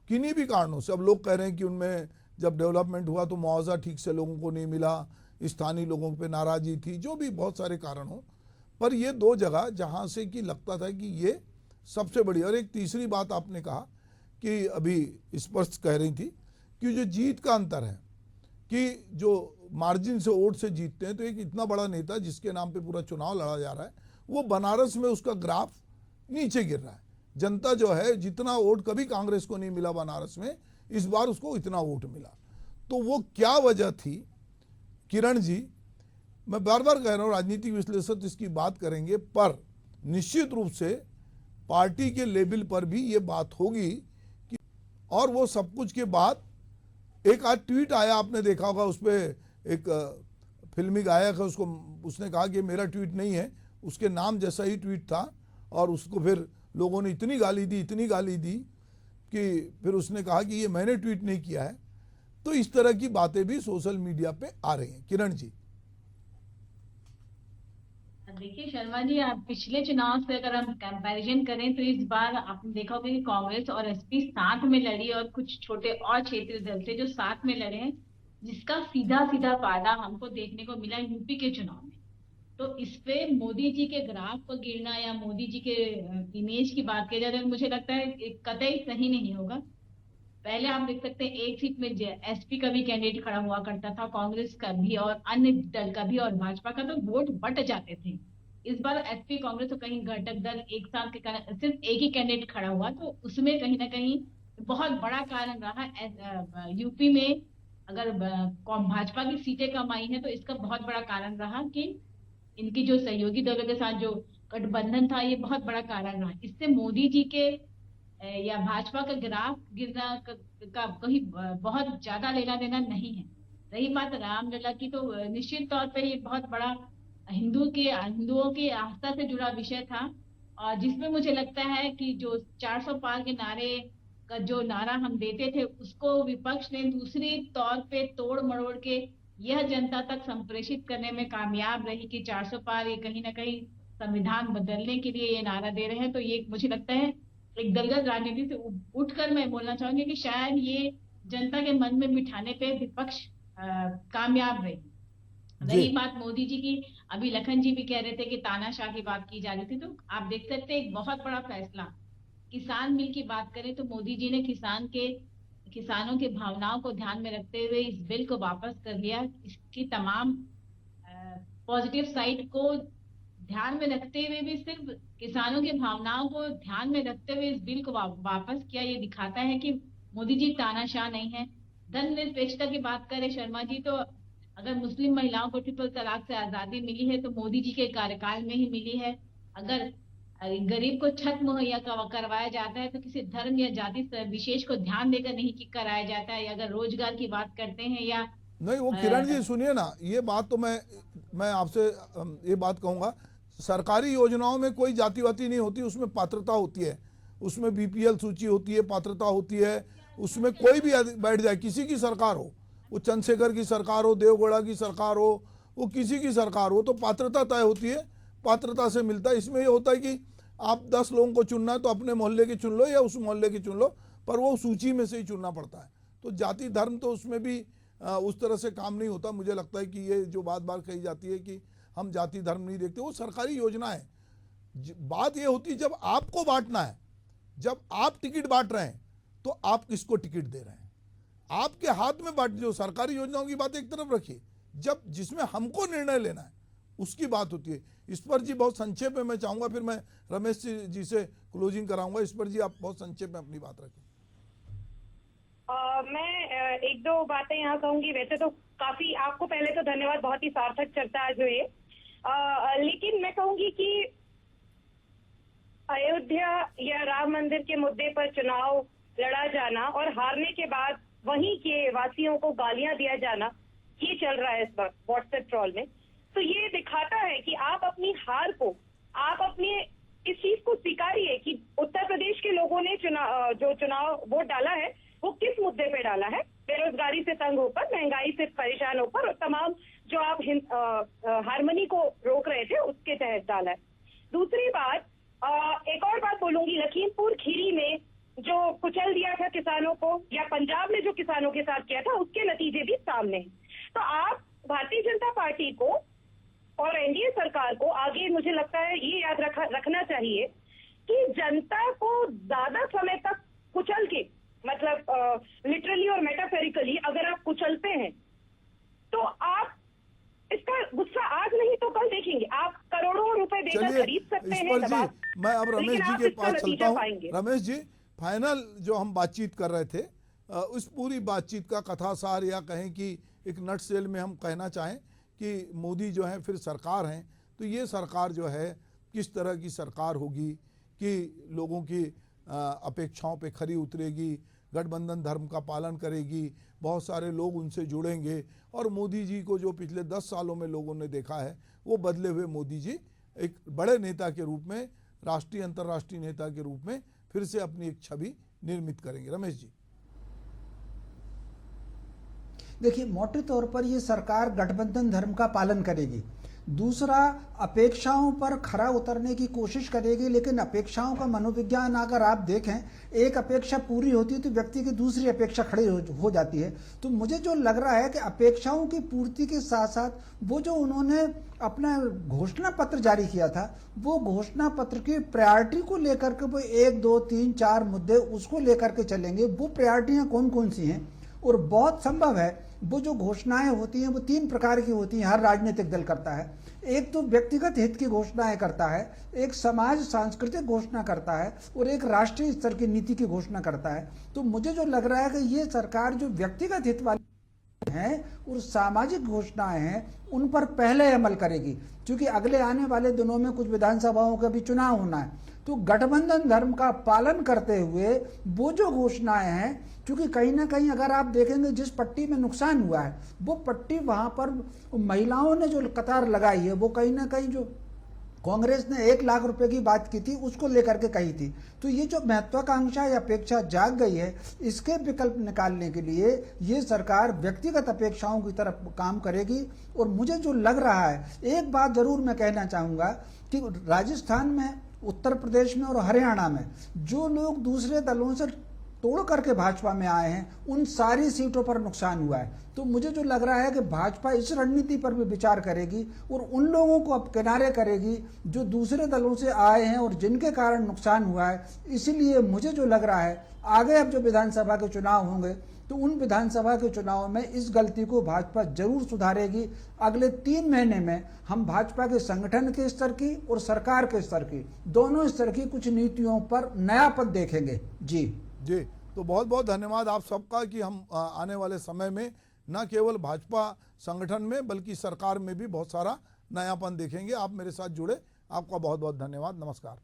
किन्हीं भी कारणों से, अब लोग कह रहे हैं कि उनमें जब डेवलपमेंट हुआ तो मुआवजा ठीक से लोगों को नहीं मिला, स्थानीय लोगों पे नाराज़गी थी, जो भी बहुत सारे कारण हो, पर ये दो जगह जहाँ से कि लगता था कि ये सबसे बड़ी। और एक तीसरी बात आपने कहा कि अभी स्पष्ट कह रही थी कि जो जीत का अंतर है कि जो मार्जिन से वोट से जीतते हैं, तो एक इतना बड़ा नेता जिसके नाम पे पूरा चुनाव लड़ा जा रहा है वो बनारस में उसका ग्राफ नीचे गिर रहा है। जनता जो है जितना वोट कभी कांग्रेस को नहीं मिला बनारस में, इस बार उसको इतना वोट मिला। तो वो क्या वजह थी किरण जी? मैं बार बार कह रहा हूँ राजनीतिक विश्लेषक इसकी बात करेंगे, पर निश्चित रूप से पार्टी के लेवल पर भी ये बात होगी कि, और वो सब कुछ के बाद एक आज ट्वीट आया, आपने देखा होगा, उस पर एक फिल्मी गायक है, उसने कहा कि मेरा ट्वीट नहीं है, उसके नाम जैसा ही ट्वीट था और उसको फिर लोगों ने इतनी गाली दी कि फिर उसने कहा कि ये मैंने ट्वीट नहीं किया है। तो इस तरह की बातें भी सोशल मीडिया पे आ रही हैं। किरण जी, देखिए शर्मा जी, आप पिछले चुनाव से अगर हम कंपैरिजन करें तो इस बार आपने देखा होगा कि कांग्रेस और एसपी साथ में लड़ी और कुछ छोटे और क्षेत्रीय दल थे जो साथ में लड़े हैं, जिसका सीधा सीधा फायदा हमको देखने को मिला यूपी के चुनाव में। तो इस पे मोदी जी के ग्राफ पर गिरना या मोदी जी के इमेज की बात की जाए तो मुझे लगता है कतई सही नहीं होगा। पहले आप देख सकते हैं एक सीट में एसपी का भी कैंडिडेट खड़ा हुआ करता था, कांग्रेस का भी और अन्य दल का भी और भाजपा का, तो वोट बट जाते थे। इस बार एसपी कांग्रेस तो कहीं घटक दल एक साथ के कारण सिर्फ एक ही कैंडिडेट खड़ा हुआ, तो उसमें कहीं ना कहीं बहुत बड़ा कारण रहा। यूपी में अगर भाजपा की सीटें कम आई हैं तो इसका बहुत बड़ा कारण रहा कि इनकी जो सहयोगी दलों के साथ जो गठबंधन था, ये बहुत बड़ा कारण रहा। इससे मोदी जी के या भाजपा का ग्राफ गिरना का कहीं बहुत ज्यादा लेना देना नहीं है। रही बात रामलला की, तो निश्चित तौर पे ये बहुत बड़ा हिंदुओं की आस्था से जुड़ा विषय था, और जिसमें मुझे लगता है कि जो 400 पार के नारे का जो नारा हम देते थे, उसको विपक्ष ने दूसरी तौर पे तोड़ मरोड़ के यह जनता तक संप्रेषित करने में कामयाब रही कि 400 पार ये कहीं ना कहीं संविधान बदलने के लिए ये नारा दे रहे हैं। तो ये मुझे लगता है एक दलगत राजनीति से उठकर मैं बोलना चाहूंगी कि शायद ये जनता के मन में बिठाने पे विपक्ष कामयाब रही। रही बात मोदी जी की, अभी लखन जी भी कह रहे थे कि तानाशाह की बात की जा रही थी, तो आप देख सकते हैं एक बहुत बड़ा फैसला, किसान बिल की बात करें तो मोदी जी ने किसानों की भावनाओं को ध्यान में रखते हुए इस बिल को वापस कर लिया। इसकी तमाम पॉजिटिव साइड को ध्यान में रखते हुए भी सिर्फ किसानों की भावनाओं को ध्यान में रखते हुए इस बिल को वापस किया। ये दिखाता है कि मोदी जी तानाशाह नहीं है। धर्मनिरपेक्षता की बात करें शर्मा जी, तो अगर मुस्लिम महिलाओं को ट्रिपल तलाक से आजादी मिली है तो मोदी जी के कार्यकाल में ही मिली है। अगर गरीब को छत मुहैया करवाया जाता है तो किसी धर्म या जाति विशेष को ध्यान देकर नहीं कराया जाता है। अगर रोजगार की बात करते हैं या नहीं, वो किरण जी सुनिए ना, ये बात तो मैं आपसे ये बात कहूँगा, सरकारी योजनाओं में कोई जाति वाति नहीं होती, उसमें पात्रता होती है, उसमें बीपीएल सूची होती है, पात्रता होती है, उसमें कोई भी बैठ जाए, किसी की सरकार हो, वो चंद्रशेखर की सरकार हो, देवगौड़ा की सरकार हो, वो किसी की सरकार हो, तो पात्रता तय होती है, पात्रता से मिलता है। इसमें ये होता है कि आप 10 लोगों को चुनना है तो अपने मोहल्ले की चुन लो या उस मोहल्ले की चुन लो, पर वो सूची में से ही चुनना पड़ता है। तो जाति धर्म तो उसमें भी उस तरह से काम नहीं होता। मुझे लगता है कि ये जो बार कही जाती है कि हम जाति धर्म नहीं देखते, वो सरकारी योजना है। बात ये होती है जब आपको बांटना है, जब आप टिकट बांट रहे हैं तो आप किसको टिकट दे रहे हैं, आपके हाथ में बांट। जो सरकारी योजनाओं की बात एक तरफ रखिए, जब जिसमें हमको निर्णय लेना है उसकी बात होती है। इस पर जी बहुत संक्षेप में मैं चाहूंगा, फिर मैं रमेश जी से क्लोजिंग कराऊंगा। इस पर जी आप बहुत संक्षेप में अपनी बात रखें। मैं एक दो बातें यहाँ कहूंगी। वैसे तो काफी, आपको पहले तो धन्यवाद, बहुत ही सार्थक चर्चा आज हुई है। लेकिन मैं कहूंगी कि अयोध्या या राम मंदिर के मुद्दे पर चुनाव लड़ा जाना और हारने के बाद वहीं के वासियों को गालियां दिया जाना, ये चल रहा है इस वक्त व्हाट्सएप ट्रॉल में। तो ये दिखाता है कि आप अपनी हार को, आप अपने इस चीज को स्वीकारिए कि उत्तर प्रदेश के लोगों ने चुनाव वोट डाला है वो किस मुद्दे पे डाला है। बेरोजगारी से तंग होकर, महंगाई से परेशान होकर, और तमाम जो आप हारमोनी को रोक रहे थे उसके तहत डाला है। दूसरी बात, एक और बात बोलूंगी, लखीमपुर खीरी में जो कुचल दिया था किसानों को, या पंजाब में जो किसानों के साथ किया था, उसके नतीजे भी सामने हैं। तो आप भारतीय जनता पार्टी को और एनडीए सरकार को आगे, मुझे लगता है ये याद रखना चाहिए कि जनता को ज्यादा समय तक कुचल के, मतलब लिटरली और मेटाफोरिकली अगर आप कुचलते हैं तो आप इसका गुस्सा आज नहीं तो कल देखेंगे। आप करोड़ों रुपए देकर खरीद सकते हैं। मैं अब रमेश जी के पास चलता हूं। रमेश जी, फाइनल जो हम बातचीत कर रहे थे, उस पूरी बातचीत का कथासार या कहें कि एक नटसेल में हम कहना चाहें कि मोदी जो है फिर सरकार हैं, तो ये सरकार जो है किस तरह की सरकार होगी कि लोगों की अपेक्षाओं पे खरी उतरेगी, गठबंधन धर्म का पालन करेगी, बहुत सारे लोग उनसे जुड़ेंगे, और मोदी जी को जो पिछले 10 सालों में लोगों ने देखा है वो बदले हुए मोदी जी एक बड़े नेता के रूप में, राष्ट्रीय अंतर्राष्ट्रीय नेता के रूप में फिर से अपनी एक छवि निर्मित करेंगे। रमेश जी, देखिए, मोटे तौर पर ये सरकार गठबंधन धर्म का पालन करेगी। दूसरा, अपेक्षाओं पर खरा उतरने की कोशिश करेगी, लेकिन अपेक्षाओं का मनोविज्ञान अगर आप देखें, एक अपेक्षा पूरी होती है तो व्यक्ति की दूसरी अपेक्षा खड़ी हो जाती है। तो मुझे जो लग रहा है कि अपेक्षाओं की पूर्ति के साथ साथ वो जो उन्होंने अपना घोषणा पत्र जारी किया था, वो घोषणा पत्र की प्रायोरिटी को लेकर के वो 1, 2, 3, 4 मुद्दे उसको लेकर के चलेंगे। वो प्रायोरिटियां कौन कौन सी हैं, और बहुत संभव है वो जो घोषणाएं होती हैं वो 3 प्रकार की होती हैं, हर राजनीतिक दल करता है। एक तो व्यक्तिगत हित की घोषणाएं करता है, एक समाज सांस्कृतिक घोषणा करता है, और एक राष्ट्रीय स्तर की नीति की घोषणा करता है। तो मुझे जो लग रहा है कि ये सरकार जो व्यक्तिगत हित वाली हैं और सामाजिक घोषणाएं हैं उन पर पहले अमल करेगी, क्योंकि अगले आने वाले दिनों में कुछ विधानसभाओं का भी चुनाव होना है। तो गठबंधन धर्म का पालन करते हुए वो जो घोषणाएं हैं, क्योंकि कहीं ना कहीं अगर आप देखेंगे जिस पट्टी में नुकसान हुआ है वो पट्टी वहां पर महिलाओं ने जो कतार लगाई है वो कहीं ना कहीं जो कांग्रेस ने 1 लाख रुपए की बात की थी उसको लेकर के कही थी। तो ये जो महत्वाकांक्षा या अपेक्षा जाग गई है, इसके विकल्प निकालने के लिए ये सरकार व्यक्तिगत अपेक्षाओं की तरफ काम करेगी। और मुझे जो लग रहा है, एक बात जरूर मैं कहना चाहूंगा कि राजस्थान में, उत्तर प्रदेश में और हरियाणा में जो लोग दूसरे दलों से तोड़ करके भाजपा में आए हैं उन सारी सीटों पर नुकसान हुआ है। तो मुझे जो लग रहा है कि भाजपा इस रणनीति पर भी विचार करेगी और उन लोगों को अब किनारे करेगी जो दूसरे दलों से आए हैं और जिनके कारण नुकसान हुआ है। इसीलिए मुझे जो लग रहा है आगे अब जो विधानसभा के चुनाव होंगे तो उन विधानसभा के चुनाव में इस गलती को भाजपा जरूर सुधारेगी। अगले 3 महीने में हम भाजपा के संगठन के स्तर की और सरकार के स्तर की, दोनों स्तर की कुछ नीतियों पर नया पद देखेंगे। जी, तो बहुत बहुत धन्यवाद आप सबका कि हम आने वाले समय में न केवल भाजपा संगठन में बल्कि सरकार में भी बहुत सारा नयापन देखेंगे। आप मेरे साथ जुड़े, आपका बहुत बहुत धन्यवाद। नमस्कार।